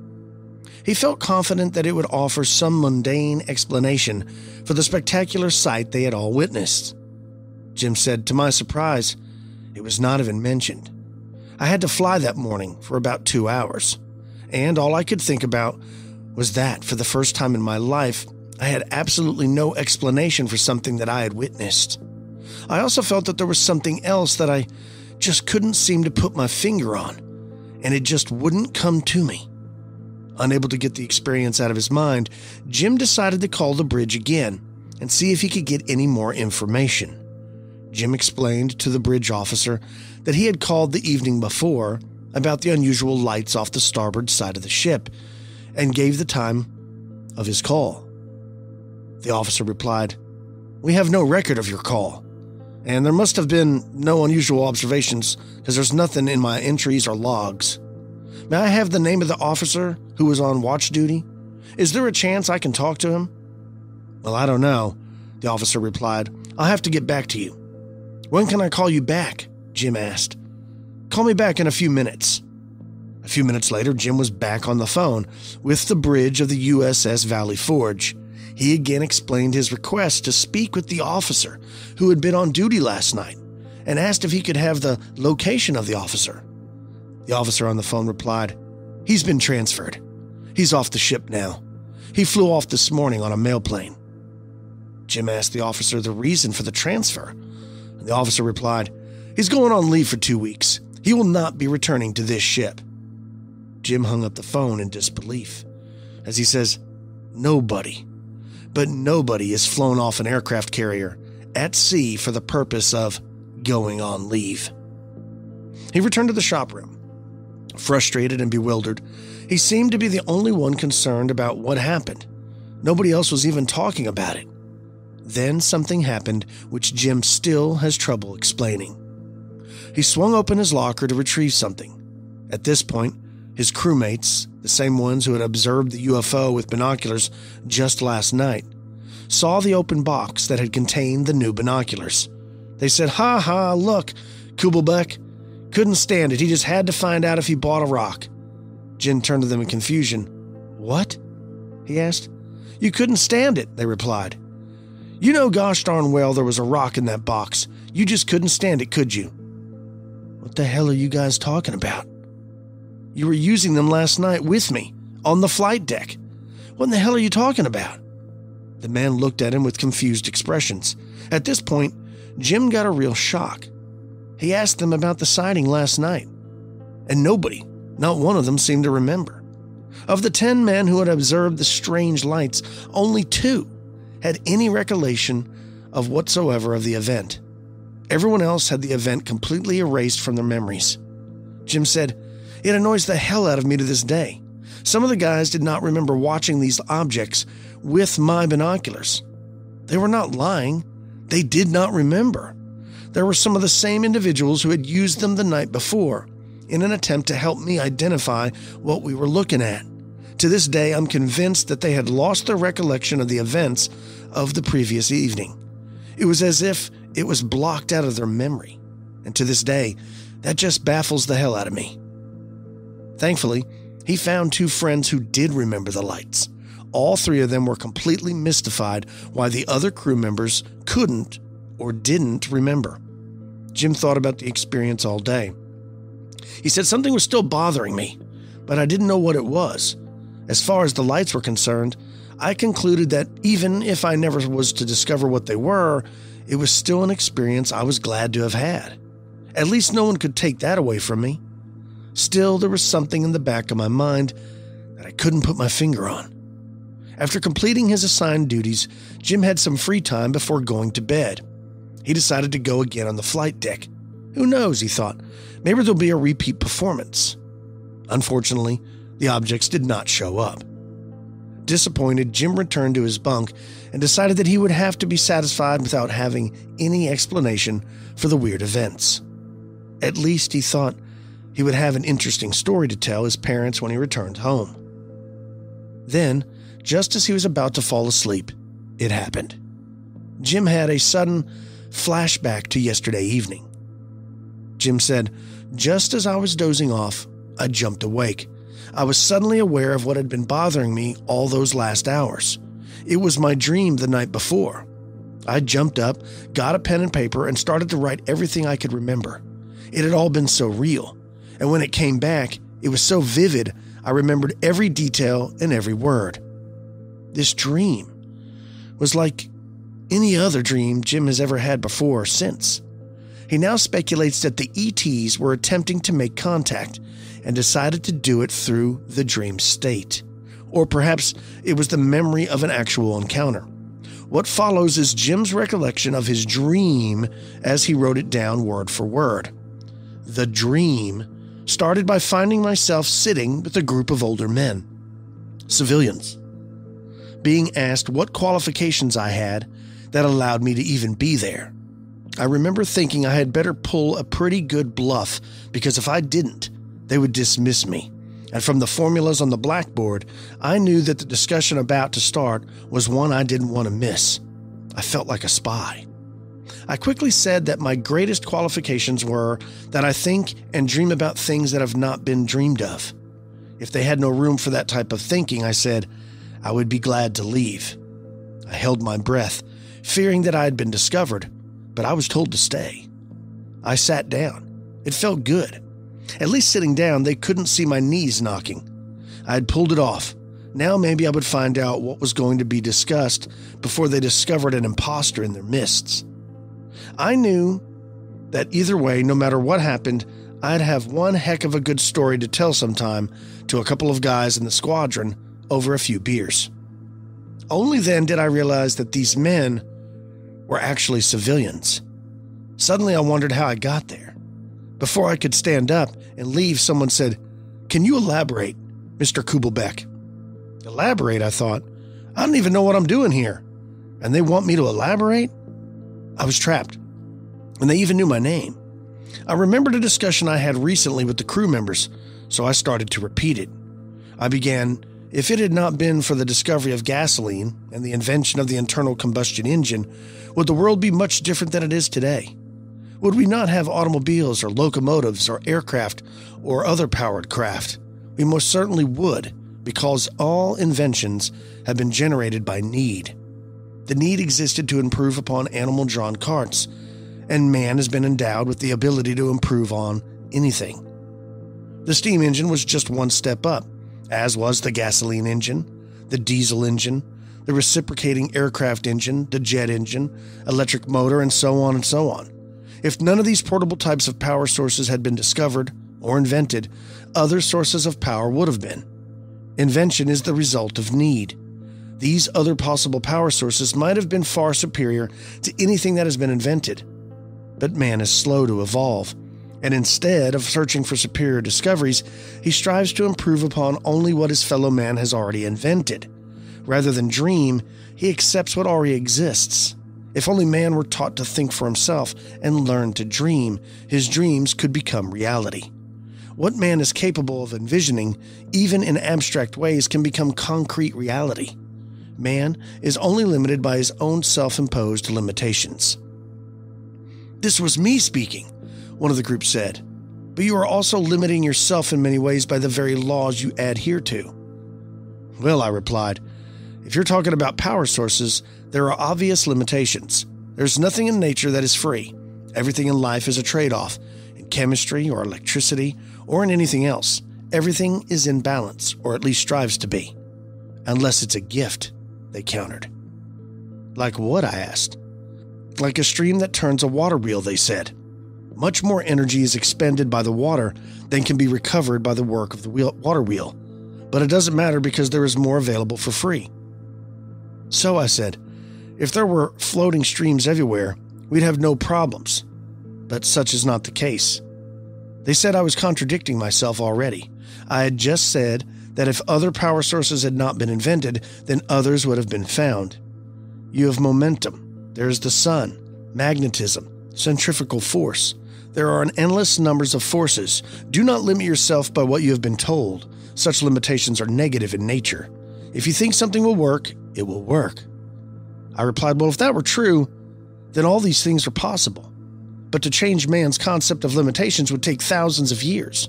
S2: He felt confident that it would offer some mundane explanation for the spectacular sight they had all witnessed. Jim said, to my surprise, it was not even mentioned. I had to fly that morning for about 2 hours, and all I could think about was that, for the first time in my life, I had absolutely no explanation for something that I had witnessed. I also felt that there was something else that I just couldn't seem to put my finger on, and it just wouldn't come to me. Unable to get the experience out of his mind, Jim decided to call the bridge again and see if he could get any more information. Jim explained to the bridge officer that he had called the evening before about the unusual lights off the starboard side of the ship and gave the time of his call. The officer replied, "We have no record of your call, and there must have been no unusual observations because there's nothing in my entries or logs. May I have the name of the officer who was on watch duty? Is there a chance I can talk to him?" "Well, I don't know," the officer replied. "I'll have to get back to you." "When can I call you back?" Jim asked. "Call me back in a few minutes." A few minutes later, Jim was back on the phone with the bridge of the USS Valley Forge. He again explained his request to speak with the officer who had been on duty last night and asked if he could have the location of the officer. The officer on the phone replied, "He's been transferred. He's off the ship now. He flew off this morning on a mail plane." Jim asked the officer the reason for the transfer. The officer replied, "He's going on leave for 2 weeks. He will not be returning to this ship." Jim hung up the phone in disbelief, as he says, nobody has flown off an aircraft carrier at sea for the purpose of going on leave. He returned to the shop room. Frustrated and bewildered, he seemed to be the only one concerned about what happened. Nobody else was even talking about it. Then something happened which Jim still has trouble explaining. He swung open his locker to retrieve something. At this point, his crewmates, the same ones who had observed the UFO with binoculars just last night, saw the open box that had contained the new binoculars. They said, "Ha ha, look, Kubelbeck. Couldn't stand it. He just had to find out if he bought a rock." Jim turned to them in confusion. "What?" he asked. "You couldn't stand it," they replied. "You know gosh darn well there was a rock in that box. You just couldn't stand it, could you?" "What the hell are you guys talking about?" "You were using them last night with me, on the flight deck. What in the hell are you talking about?" The man looked at him with confused expressions. At this point, Jim got a real shock. He asked them about the sighting last night, and nobody, not one of them, seemed to remember. Of the 10 men who had observed the strange lights, only 2 had any recollection of whatsoever of the event. Everyone else had the event completely erased from their memories. Jim said, "It annoys the hell out of me to this day. Some of the guys did not remember watching these objects with my binoculars. They were not lying. They did not remember. There were some of the same individuals who had used them the night before in an attempt to help me identify what we were looking at. To this day, I'm convinced that they had lost their recollection of the events of the previous evening. It was as if it was blocked out of their memory. And to this day, that just baffles the hell out of me." Thankfully, he found 2 friends who did remember the lights. All 3 of them were completely mystified why the other crew members couldn't or didn't remember. Jim thought about the experience all day. He said something was still bothering me, but I didn't know what it was. As far as the lights were concerned, I concluded that even if I never was to discover what they were, it was still an experience I was glad to have had. At least no one could take that away from me. Still, there was something in the back of my mind that I couldn't put my finger on. After completing his assigned duties, Jim had some free time before going to bed. He decided to go again on the flight deck. Who knows, he thought, maybe there'll be a repeat performance. Unfortunately, the objects did not show up. Disappointed, Jim returned to his bunk and decided that he would have to be satisfied without having any explanation for the weird events. At least he thought he would have an interesting story to tell his parents when he returned home. Then, just as he was about to fall asleep, it happened. Jim had a sudden flashback to yesterday evening. Jim said, "Just as I was dozing off, I jumped awake. I was suddenly aware of what had been bothering me all those last hours. It was my dream the night before. I jumped up, got a pen and paper, and started to write everything I could remember. It had all been so real, and when it came back, it was so vivid, I remembered every detail and every word. This dream was like any other dream Jim has ever had before or since. He now speculates that the ETs were attempting to make contact and decided to do it through the dream state. Or perhaps it was the memory of an actual encounter. What follows is Jim's recollection of his dream as he wrote it down word for word. The dream started by finding myself sitting with a group of older men, civilians, being asked what qualifications I had that allowed me to even be there. I remember thinking I had better pull a pretty good bluff because if I didn't, they would dismiss me. And from the formulas on the blackboard, I knew that the discussion about to start was one I didn't want to miss. I felt like a spy. I quickly said that my greatest qualifications were that I think and dream about things that have not been dreamed of. If they had no room for that type of thinking, I said, I would be glad to leave. I held my breath, fearing that I had been discovered, but I was told to stay. I sat down. It felt good. At least sitting down, they couldn't see my knees knocking. I had pulled it off. Now maybe I would find out what was going to be discussed before they discovered an imposter in their midst. I knew that either way, no matter what happened, I'd have one heck of a good story to tell sometime to a couple of guys in the squadron over a few beers. Only then did I realize that these men were actually civilians. Suddenly I wondered how I got there. Before I could stand up and leave, someone said, "Can you elaborate, Mr. Kubelbeck?" Elaborate, I thought. I don't even know what I'm doing here. And they want me to elaborate? I was trapped. And they even knew my name. I remembered a discussion I had recently with the crew members, so I started to repeat it. I began, if it had not been for the discovery of gasoline and the invention of the internal combustion engine, would the world be much different than it is today? Would we not have automobiles or locomotives or aircraft or other powered craft? We most certainly would, because all inventions have been generated by need. The need existed to improve upon animal-drawn carts, and man has been endowed with the ability to improve on anything. The steam engine was just one step up, as was the gasoline engine, the diesel engine, the reciprocating aircraft engine, the jet engine, electric motor, and so on and so on. If none of these portable types of power sources had been discovered or invented, other sources of power would have been. Invention is the result of need. These other possible power sources might have been far superior to anything that has been invented. But man is slow to evolve, and instead of searching for superior discoveries, he strives to improve upon only what his fellow man has already invented. Rather than dream, he accepts what already exists. If only man were taught to think for himself and learn to dream, his dreams could become reality. What man is capable of envisioning, even in abstract ways, can become concrete reality. Man is only limited by his own self-imposed limitations. "This was me speaking," one of the group said. "But you are also limiting yourself in many ways by the very laws you adhere to." "Well," I replied, "if you're talking about power sources, there are obvious limitations. There's nothing in nature that is free. Everything in life is a trade-off. In chemistry or electricity or in anything else, everything is in balance, or at least strives to be. Unless it's a gift," they countered. "Like what?" I asked. "Like a stream that turns a water wheel," they said. "Much more energy is expended by the water than can be recovered by the work of the water wheel. But it doesn't matter because there is more available for free." "So," I said, "if there were floating streams everywhere, we'd have no problems. But such is not the case." They said I was contradicting myself already. I had just said that if other power sources had not been invented, then others would have been found. You have momentum. There is the sun, magnetism, centrifugal force. There are an endless numbers of forces. Do not limit yourself by what you have been told. Such limitations are negative in nature. If you think something will work, it will work." I replied, "Well, if that were true, then all these things are possible. But to change man's concept of limitations would take thousands of years.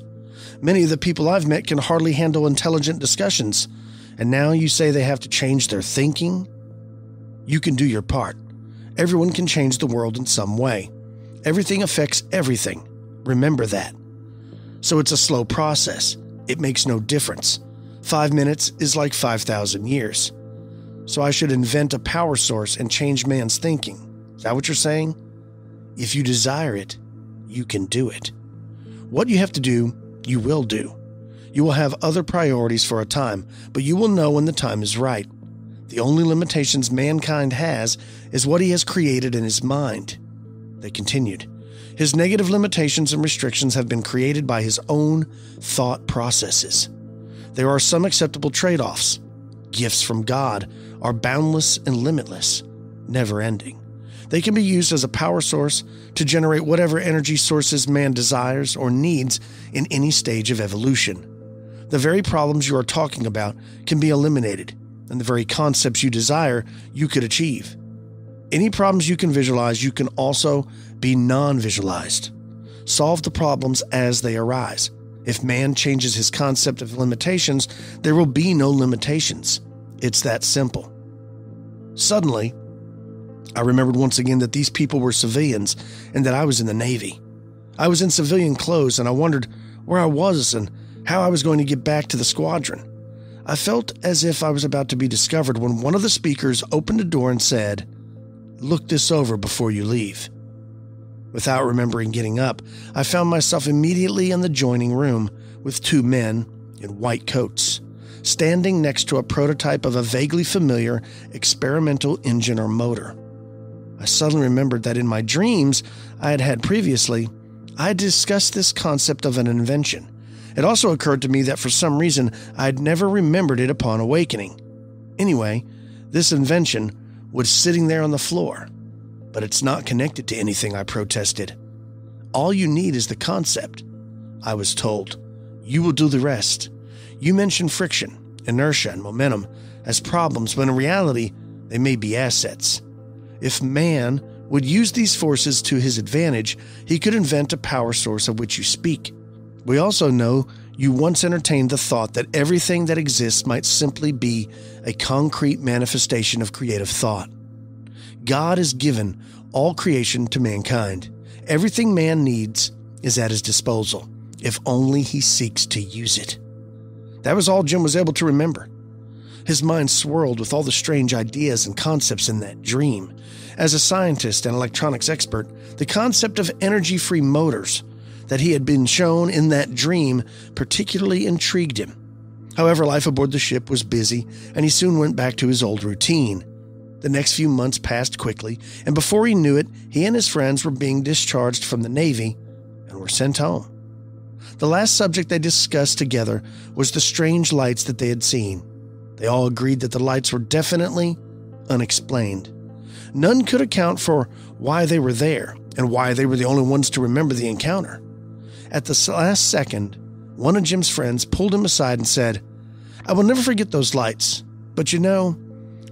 S2: Many of the people I've met can hardly handle intelligent discussions, and now you say they have to change their thinking? You can do your part. Everyone can change the world in some way. Everything affects everything. Remember that. So it's a slow process. It makes no difference. 5 minutes is like 5,000 years. So I should invent a power source and change man's thinking. Is that what you're saying? If you desire it, you can do it. What you have to do, you will do. You will have other priorities for a time, but you will know when the time is right. The only limitations mankind has is what he has created in his mind." They continued. "His negative limitations and restrictions have been created by his own thought processes. There are some acceptable trade-offs. Gifts from God are boundless and limitless, never-ending. They can be used as a power source to generate whatever energy sources man desires or needs in any stage of evolution. The very problems you are talking about can be eliminated, and the very concepts you desire you could achieve. Any problems you can visualize, you can also be non-visualized. Solve the problems as they arise. If man changes his concept of limitations, there will be no limitations. It's that simple." Suddenly, I remembered once again that these people were civilians and that I was in the Navy. I was in civilian clothes, and I wondered where I was and how I was going to get back to the squadron. I felt as if I was about to be discovered when one of the speakers opened a door and said, "Look this over before you leave." Without remembering getting up, I found myself immediately in the adjoining room with 2 men in white coats, standing next to a prototype of a vaguely familiar experimental engine or motor. I suddenly remembered that in my dreams I had had previously, I had discussed this concept of an invention. It also occurred to me that for some reason I had never remembered it upon awakening. Anyway, this invention was sitting there on the floor. "But it's not connected to anything," I protested. "All you need is the concept," I was told. "You will do the rest. You mentioned friction, inertia, and momentum as problems, when in reality, they may be assets. If man would use these forces to his advantage, he could invent a power source of which you speak. We also know you once entertained the thought that everything that exists might simply be a concrete manifestation of creative thought. God has given all creation to mankind. Everything man needs is at his disposal, if only he seeks to use it." That was all Jim was able to remember. His mind swirled with all the strange ideas and concepts in that dream. As a scientist and electronics expert, the concept of energy-free motors that he had been shown in that dream particularly intrigued him. However, life aboard the ship was busy, and he soon went back to his old routine. The next few months passed quickly, and before he knew it, he and his friends were being discharged from the Navy and were sent home. The last subject they discussed together was the strange lights that they had seen. They all agreed that the lights were definitely unexplained. None could account for why they were there and why they were the only ones to remember the encounter. At the last second, one of Jim's friends pulled him aside and said, "I will never forget those lights, but you know,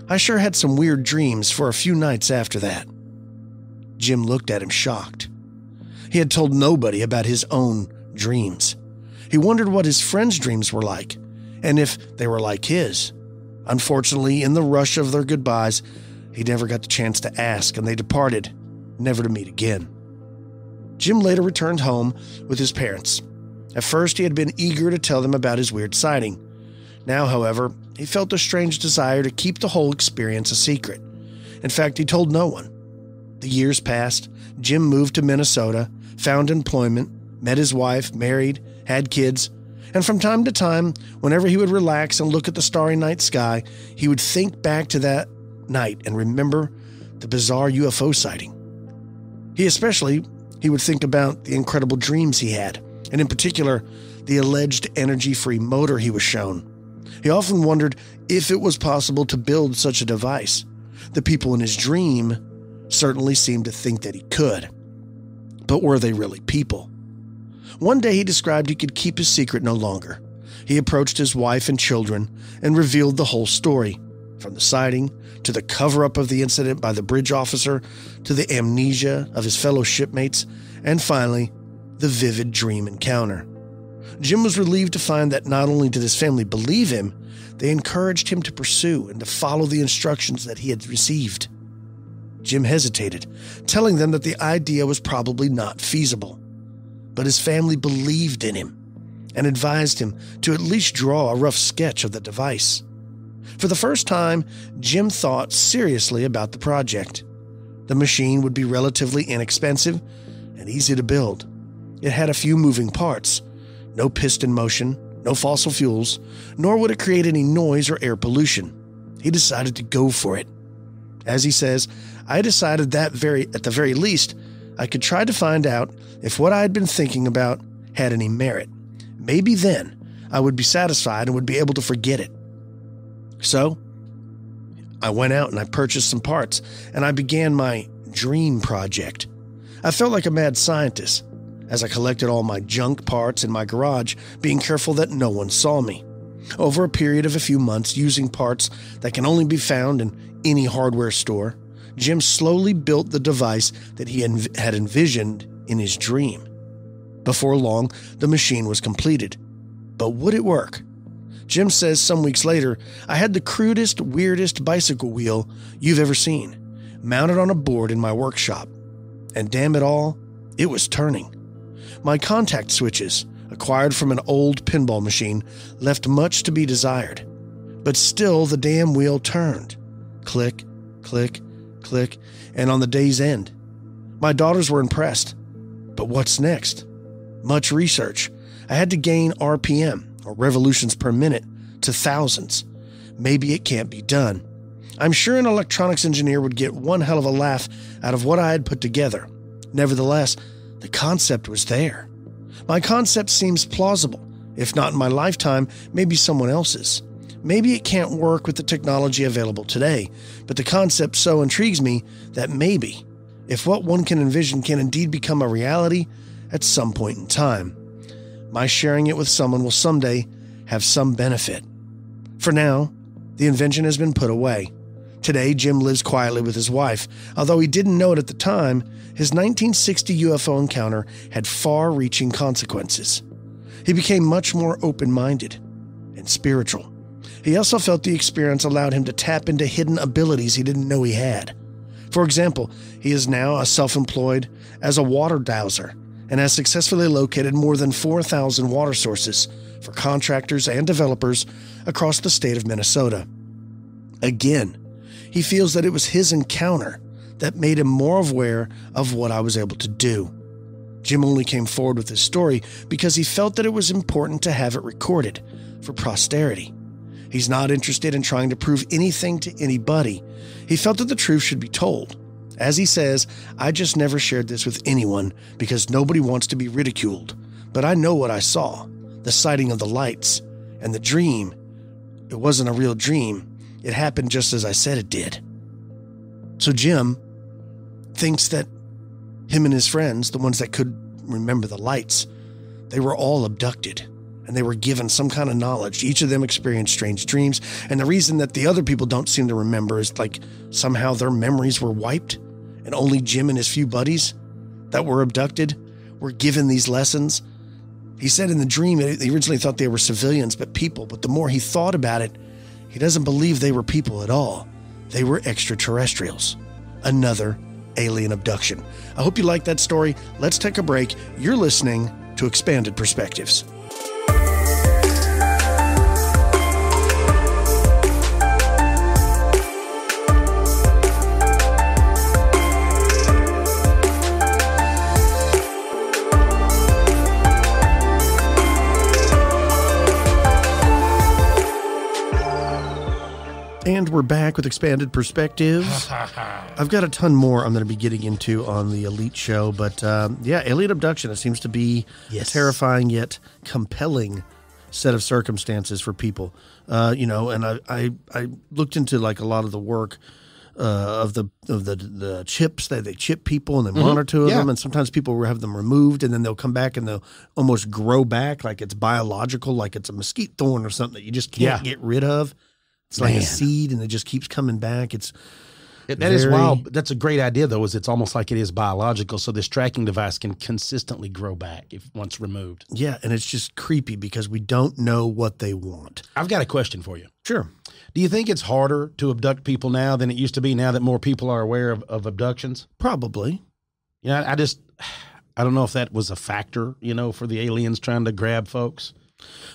S2: I sure had some weird dreams for a few nights after that." Jim looked at him shocked. He had told nobody about his own dreams. He wondered what his friends' dreams were like, and if they were like his. Unfortunately, in the rush of their goodbyes, he never got the chance to ask, and they departed, never to meet again. Jim later returned home with his parents. At first, he had been eager to tell them about his weird sighting. Now, however, he felt a strange desire to keep the whole experience a secret. In fact, he told no one. The years passed. Jim moved to Minnesota, found employment, met his wife, married, had kids, and from time to time, whenever he would relax and look at the starry night sky, he would think back to that night and remember the bizarre UFO sighting. He would think about the incredible dreams he had, and in particular, the alleged energy-free motor he was shown. He often wondered if it was possible to build such a device. The people in his dream certainly seemed to think that he could. But were they really people? One day he described he could keep his secret no longer. He approached his wife and children and revealed the whole story, from the sighting to the cover-up of the incident by the bridge officer to the amnesia of his fellow shipmates, and finally, the vivid dream encounter. Jim was relieved to find that not only did his family believe him, they encouraged him to pursue and to follow the instructions that he had received. Jim hesitated, telling them that the idea was probably not feasible. But his family believed in him and advised him to at least draw a rough sketch of the device. For the first time, Jim thought seriously about the project. The machine would be relatively inexpensive and easy to build. It had a few moving parts, no piston motion, no fossil fuels, nor would it create any noise or air pollution. He decided to go for it. As he says, "I decided that at the very least, I could try to find out if what I had been thinking about had any merit. Maybe then I would be satisfied and would be able to forget it." So, I went out and I purchased some parts, and I began my dream project. I felt like a mad scientist as I collected all my junk parts in my garage, being careful that no one saw me. Over a period of a few months, using parts that can only be found in any hardware store, Jim slowly built the device that he had envisioned in his dream. Before long, the machine was completed. But would it work? Jim says some weeks later, "I had the crudest, weirdest bicycle wheel you've ever seen, mounted on a board in my workshop. And damn it all, it was turning. My contact switches, acquired from an old pinball machine, left much to be desired. But still, the damn wheel turned. Click, click, click, and on the day's end. My daughters were impressed. But what's next? Much research. I had to gain RPM, or revolutions per minute, to thousands. Maybe it can't be done. I'm sure an electronics engineer would get one hell of a laugh out of what I had put together. Nevertheless, the concept was there. My concept seems plausible. If not in my lifetime, maybe someone else's. Maybe it can't work with the technology available today, but the concept so intrigues me that maybe, if what one can envision can indeed become a reality at some point in time, my sharing it with someone will someday have some benefit. For now, the invention has been put away. Today, Jim lives quietly with his wife. Although he didn't know it at the time, his 1960 UFO encounter had far-reaching consequences. He became much more open-minded and spiritual. He also felt the experience allowed him to tap into hidden abilities he didn't know he had. For example, he is now self-employed as a water dowser and has successfully located more than 4,000 water sources for contractors and developers across the state of Minnesota. Again, he feels that it was his encounter that made him more aware of what I was able to do. Jim only came forward with his story because he felt that it was important to have it recorded for posterity. He's not interested in trying to prove anything to anybody. He felt that the truth should be told. As he says, I just never shared this with anyone because nobody wants to be ridiculed. But I know what I saw, the sighting of the lights, and the dream. It wasn't a real dream. It happened just as I said it did. So Jim thinks that him and his friends, the ones that could remember the lights, they were all abducted. And they were given some kind of knowledge. Each of them experienced strange dreams. And the reason that the other people don't seem to remember is like somehow their memories were wiped. And only Jim and his few buddies that were abducted were given these lessons. He said in the dream, he originally thought they were civilians, but people. But the more he thought about it, he doesn't believe they were people at all. They were extraterrestrials. Another alien abduction. I hope you like that story. Let's take a break. You're listening to Expanded Perspectives. And we're back with Expanded Perspectives. I've got a ton more I'm going to be getting into on the Elite Show, but Alien Abduction, it seems to be a terrifying yet compelling set of circumstances for people. And I looked into like a lot of the work of the chips that they chip people and they monitor them, and sometimes people have them removed and then they'll come back and they'll almost grow back like it's biological, like it's a mesquite thorn or something that you just can't get rid of. It's like a seed, and it just keeps coming back.
S1: That is wild. That's a great idea, though, is it's almost like it is biological, so this tracking device can consistently grow back if once removed.
S2: Yeah, and it's just creepy because we don't know what they want.
S1: I've got a question for you.
S2: Sure.
S1: Do you think it's harder to abduct people now than it used to be now that more people are aware of abductions?
S2: Probably.
S1: Yeah, I don't know if that was a factor, for the aliens trying to grab folks.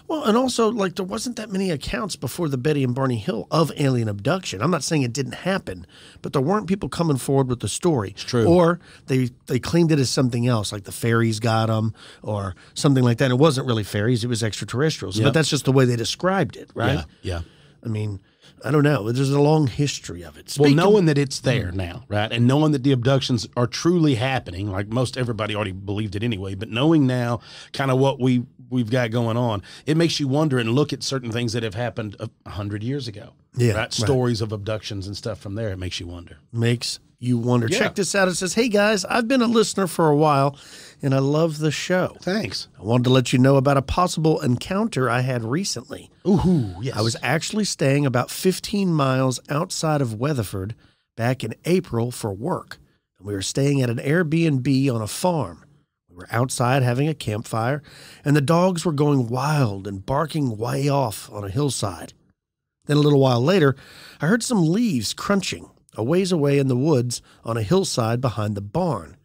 S2: Well, and also, like, there wasn't that many accounts before the Betty and Barney Hill of alien abduction. I'm not saying it didn't happen, but there weren't people coming forward with the story.
S1: It's true.
S2: Or they claimed it as something else, like the fairies got them or something like that. It wasn't really fairies. It was extraterrestrials. Yep. But that's just the way they described it, right?
S1: Yeah.
S2: I mean, I don't know. There's a long history of it.
S1: Well, knowing that it's there now, right, and knowing that the abductions are truly happening, like most everybody already believed it anyway, but knowing now kind of what we've got going on, it makes you wonder and look at certain things that have happened 100 years ago.
S2: Yeah,
S1: right? Stories of abductions and stuff from there. It makes you wonder.
S2: Makes you wonder. Yeah. Check this out. It says, hey, guys, I've been a listener for a while, and I love the show.
S1: Thanks.
S2: I wanted to let you know about a possible encounter I had recently.
S1: Ooh, yes.
S2: I was actually staying about 15 miles outside of Weatherford back in April for work. And we were staying at an Airbnb on a farm. We were outside having a campfire, and the dogs were going wild and barking way off on a hillside. Then a little while later, I heard some leaves crunching a ways away in the woods on a hillside behind the barn,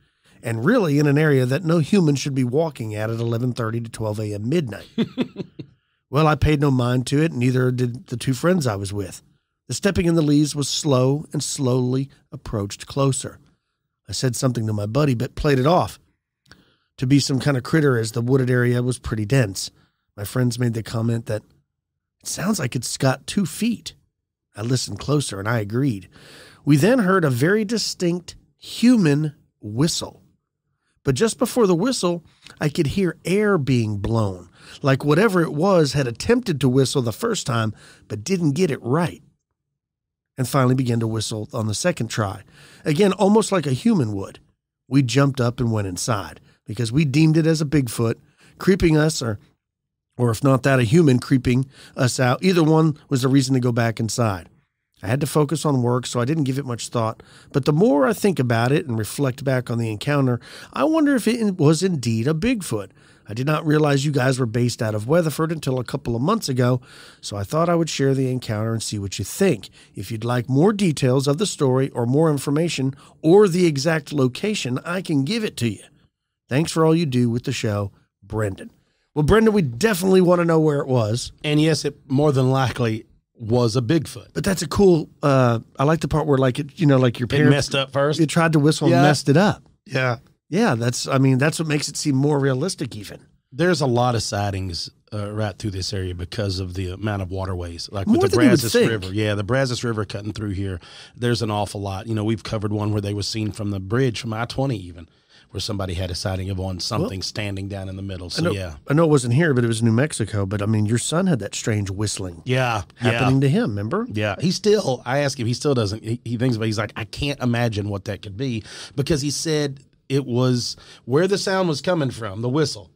S2: and really in an area that no human should be walking at 11:30 to 12 a.m. midnight. Well, I paid no mind to it, and neither did the two friends I was with. The stepping in the leaves was slow and slowly approached closer. I said something to my buddy, but played it off to be some kind of critter as the wooded area was pretty dense. My friends made the comment that it sounds like it's got 2 feet. I listened closer, and I agreed. We then heard a very distinct human whistle. But just before the whistle, I could hear air being blown, like whatever it was had attempted to whistle the first time, but didn't get it right. And finally began to whistle on the second try. Again, almost like a human would. We jumped up and went inside because we deemed it as a Bigfoot creeping us, or if not that, a human creeping us out. Either one was the reason to go back inside. I had to focus on work, so I didn't give it much thought. But the more I think about it and reflect back on the encounter, I wonder if it was indeed a Bigfoot. I did not realize you guys were based out of Weatherford until a couple of months ago, so I thought I would share the encounter and see what you think. If you'd like more details of the story or more information or the exact location, I can give it to you. Thanks for all you do with the show, Brendan. Well, Brendan, we definitely want to know where it was.
S1: And yes, it more than likely was a Bigfoot.
S2: But that's a cool, I like the part where like your parents.
S1: It messed up first.
S2: You tried to whistle and messed it up.
S1: Yeah.
S2: Yeah, that's what makes it seem more realistic even.
S1: There's a lot of sightings right through this area because of the amount of waterways, like
S2: More
S1: with the
S2: than you would
S1: Brazos
S2: think.
S1: River. Yeah, the Brazos River cutting through here. There's an awful lot. You know, we've covered one where they was seen from the bridge from I-20 even, where somebody had a sighting of on something standing down in the middle. So yeah.
S2: I know it wasn't here, but it was New Mexico. But I mean, your son had that strange whistling happening to him, remember?
S1: Yeah. He still, I asked him, he still doesn't, he thinks about it. He's like, I can't imagine what that could be, because he said it was where the sound was coming from, the whistle.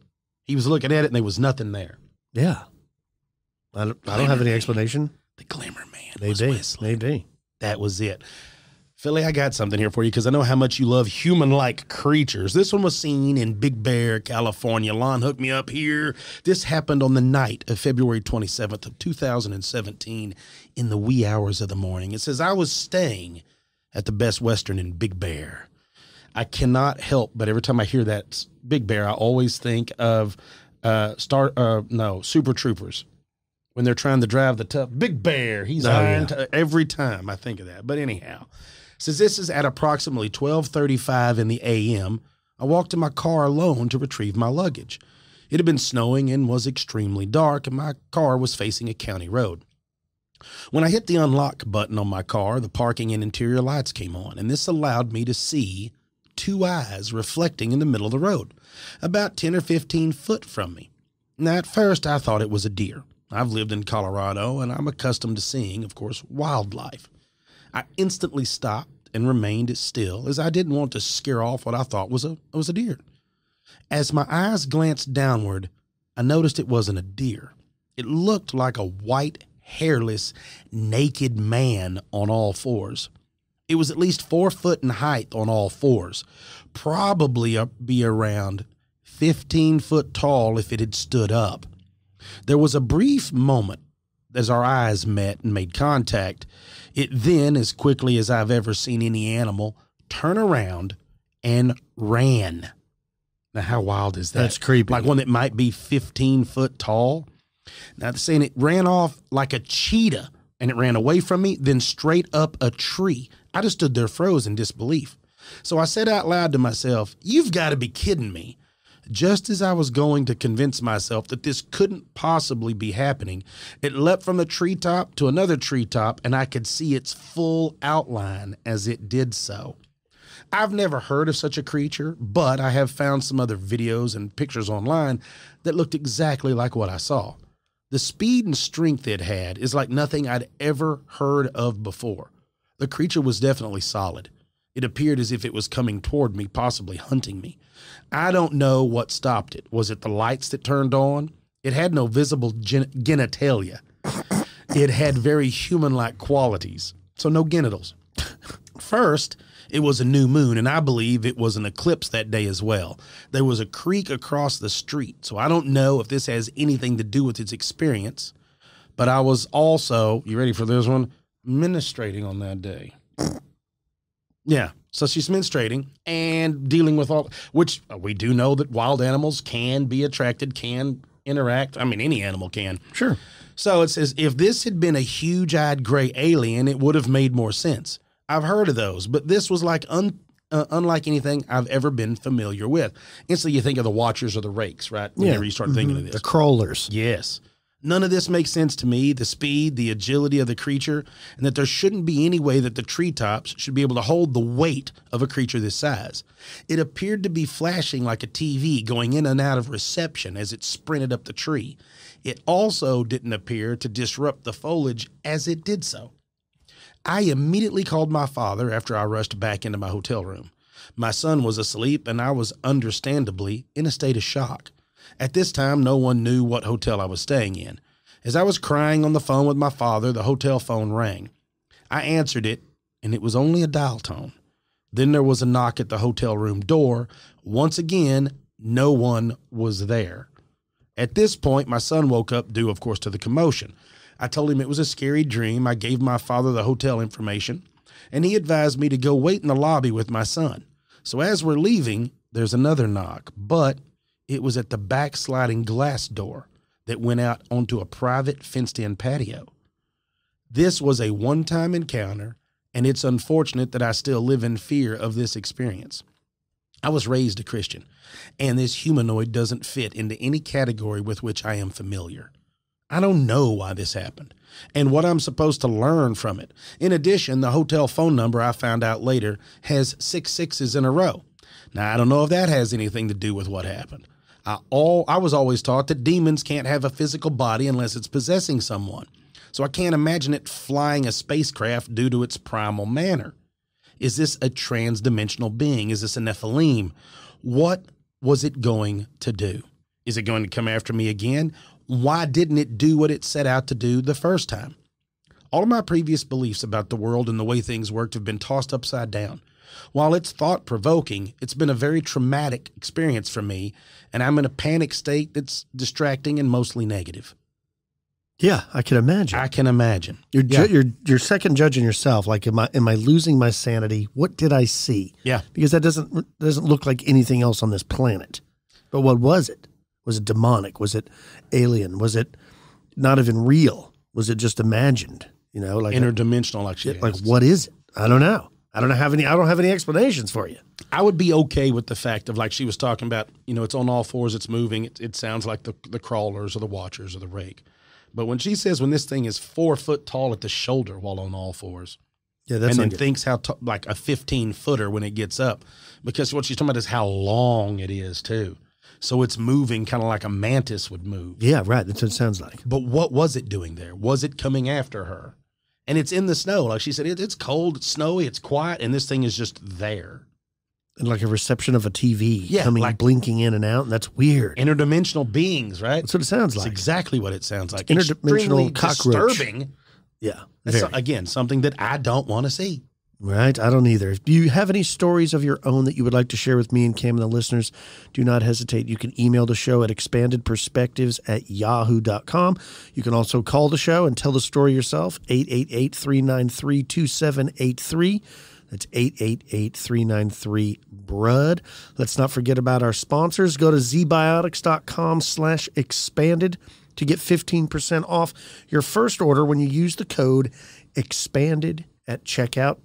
S1: He was looking at it and there was nothing there.
S2: Yeah. I don't have any explanation.
S1: The Glimmer Man was whistling.
S2: Maybe.
S1: That was it. Philly, I got something here for you because I know how much you love human-like creatures. This one was seen in Big Bear, California. Lon hooked me up here. This happened on the night of February 27th of 2017 in the wee hours of the morning. It says, I was staying at the Best Western in Big Bear. I cannot help but every time I hear that Big Bear, I always think of Super Troopers. When they're trying to drive the tough Big Bear, he's every time I think of that. But anyhow, says this is at approximately 12:35 in the a.m. I walked to my car alone to retrieve my luggage. It had been snowing and was extremely dark, and my car was facing a county road. When I hit the unlock button on my car, the parking and interior lights came on, and this allowed me to see two eyes reflecting in the middle of the road, about 10 or 15 foot from me. Now, at first, I thought it was a deer. I've lived in Colorado, and I'm accustomed to seeing, of course, wildlife. I instantly stopped and remained still, as I didn't want to scare off what I thought was a deer. As my eyes glanced downward, I noticed it wasn't a deer. It looked like a white, hairless, naked man on all fours. It was at least 4 foot in height on all fours, probably be around 15 foot tall if it had stood up. There was a brief moment as our eyes met and made contact. It then, as quickly as I've ever seen any animal, turn around and ran. Now, how wild is that?
S2: That's creepy.
S1: Like one that might be 15 foot tall. Now, they're saying it ran off like a cheetah, and it ran away from me, then straight up a tree. I just stood there froze in disbelief. So I said out loud to myself, you've got to be kidding me. Just as I was going to convince myself that this couldn't possibly be happening, it leapt from the treetop to another treetop, and I could see its full outline as it did so. I've never heard of such a creature, but I have found some other videos and pictures online that looked exactly like what I saw. The speed and strength it had is like nothing I'd ever heard of before. The creature was definitely solid. It appeared as if it was coming toward me, possibly hunting me. I don't know what stopped it. Was it the lights that turned on? It had no visible genitalia. It had very human-like qualities, so no genitals. First, it was a new moon, and I believe it was an eclipse that day as well. There was a creek across the street, so I don't know if this has anything to do with its experience, but I was also, you ready for this one, menstruating on that day. Yeah, so she's menstruating and dealing with all, which we do know that wild animals can be attracted, can interact. I mean, any animal can.
S2: Sure.
S1: So it says, if this had been a huge-eyed gray alien, it would have made more sense. I've heard of those, but this was like unlike anything I've ever been familiar with. Instantly, you think of the Watchers or the Rakes, right? Whenever you start thinking of this.
S2: The crawlers.
S1: Yes. None of this makes sense to me, the speed, the agility of the creature, and that there shouldn't be any way that the treetops should be able to hold the weight of a creature this size. It appeared to be flashing like a TV going in and out of reception as it sprinted up the tree. It also didn't appear to disrupt the foliage as it did so. I immediately called my father after I rushed back into my hotel room. My son was asleep, and I was understandably in a state of shock. At this time, no one knew what hotel I was staying in. As I was crying on the phone with my father, the hotel phone rang. I answered it, and it was only a dial tone. Then there was a knock at the hotel room door. Once again, no one was there. At this point, my son woke up due, of course, to the commotion. I told him it was a scary dream. I gave my father the hotel information, and he advised me to go wait in the lobby with my son. So as we're leaving, there's another knock, but it was at the back sliding glass door that went out onto a private fenced-in patio. This was a one-time encounter, and it's unfortunate that I still live in fear of this experience. I was raised a Christian, and this humanoid doesn't fit into any category with which I am familiar. I don't know why this happened and what I'm supposed to learn from it. In addition, the hotel phone number, I found out later, has 6 6s in a row. Now, I don't know if that has anything to do with what happened. I was always taught that demons can't have a physical body unless it's possessing someone. So I can't imagine it flying a spacecraft due to its primal manner. Is this a trans-dimensional being? Is this a Nephilim? What was it going to do? Is it going to come after me again? Why didn't it do what it set out to do the first time? All of my previous beliefs about the world and the way things worked have been tossed upside down. While it's thought-provoking, it's been a very traumatic experience for me, and I'm in a panic state that's distracting and mostly negative.
S2: Yeah, I can imagine.
S1: I can imagine.
S2: You're second judging yourself. Like, am I losing my sanity? What did I see?
S1: Yeah,
S2: because that doesn't look like anything else on this planet. But what was it? Was it demonic? Was it alien? Was it not even real? Was it just imagined? You know, like
S1: interdimensional, like she
S2: like what is it? I don't know. I don't have any explanations for you.
S1: I would be okay with the fact of, like she was talking about, you know, it's on all fours, it's moving. It sounds like the crawlers or the watchers or the rake. But when she says when this thing is 4 foot tall at the shoulder while on all fours,
S2: yeah, that's
S1: and then thinks how like a 15-footer when it gets up, because what she's talking about is how long it is too. So it's moving kind of like a mantis would move.
S2: Yeah, right. That's what it sounds like.
S1: But what was it doing there? Was it coming after her? And it's in the snow. Like she said, it's cold, it's snowy, it's quiet, and this thing is just there.
S2: And like a reception of a TV coming,
S1: like
S2: blinking in and out. And that's weird.
S1: Interdimensional beings, right?
S2: That's what it sounds like.
S1: That's exactly what it sounds like.
S2: Interdimensional cockroach.
S1: Disturbing.
S2: Yeah.
S1: Again, something that I don't want to see.
S2: Right. I don't either. Do you have any stories of your own that you would like to share with me and Cam and the listeners? Do not hesitate. You can email the show at expandedperspectives@yahoo.com. You can also call the show and tell the story yourself, 888-393-2783. That's 888-393-BRUD. Let's not forget about our sponsors. Go to zbiotics.com/expanded to get 15% off your first order when you use the code expanded at checkout.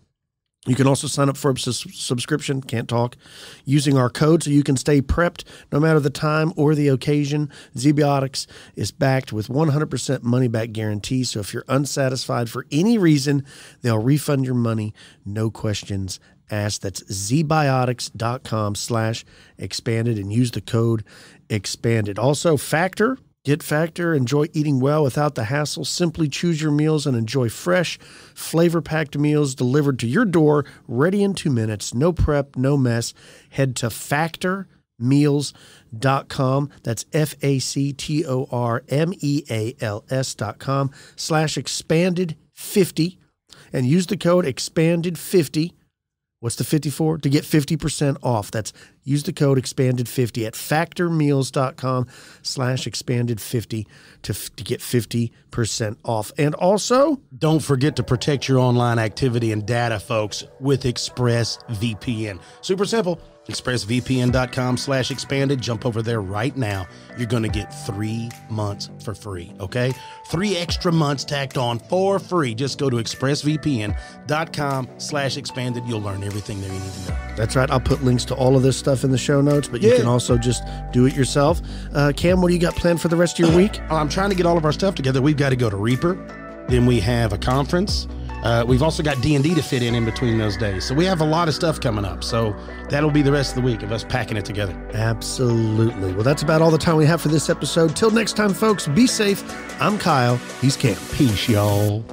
S2: You can also sign up for a subscription, can't talk, using our code so you can stay prepped no matter the time or the occasion. ZBiotics is backed with 100% money-back guarantee, so if you're unsatisfied for any reason, they'll refund your money, no questions asked. That's zbiotics.com/expanded and use the code expanded. Also, Factor. Get Factor. Enjoy eating well without the hassle. Simply choose your meals and enjoy fresh, flavor-packed meals delivered to your door, ready in 2 minutes. No prep, no mess. Head to factormeals.com. That's FACTORMEALS.com/expanded50 and use the code expanded50. What's the 50 for? To get 50% off. That's use the code expanded50 at factormeals.com/expanded50 to get 50% off. And also,
S1: don't forget to protect your online activity and data, folks, with ExpressVPN. Super simple. ExpressVPN.com/expanded. Jump over there right now. You're going to get 3 months for free, okay? 3 extra months tacked on for free. Just go to ExpressVPN.com/expanded. You'll learn everything there you need to know.
S2: That's right. I'll put links to all of this stuff in the show notes, but you can also just do it yourself. Cam, what do you got planned for the rest of your week?
S1: I'm trying to get all of our stuff together. We've got to go to Reaper. Then we have a conference. We've also got D&D to fit in between those days. So we have a lot of stuff coming up. So that'll be the rest of the week of us packing it together.
S2: Absolutely. Well, that's about all the time we have for this episode. Till next time, folks, be safe. I'm Kyle. He's Cam.
S1: Peace, y'all.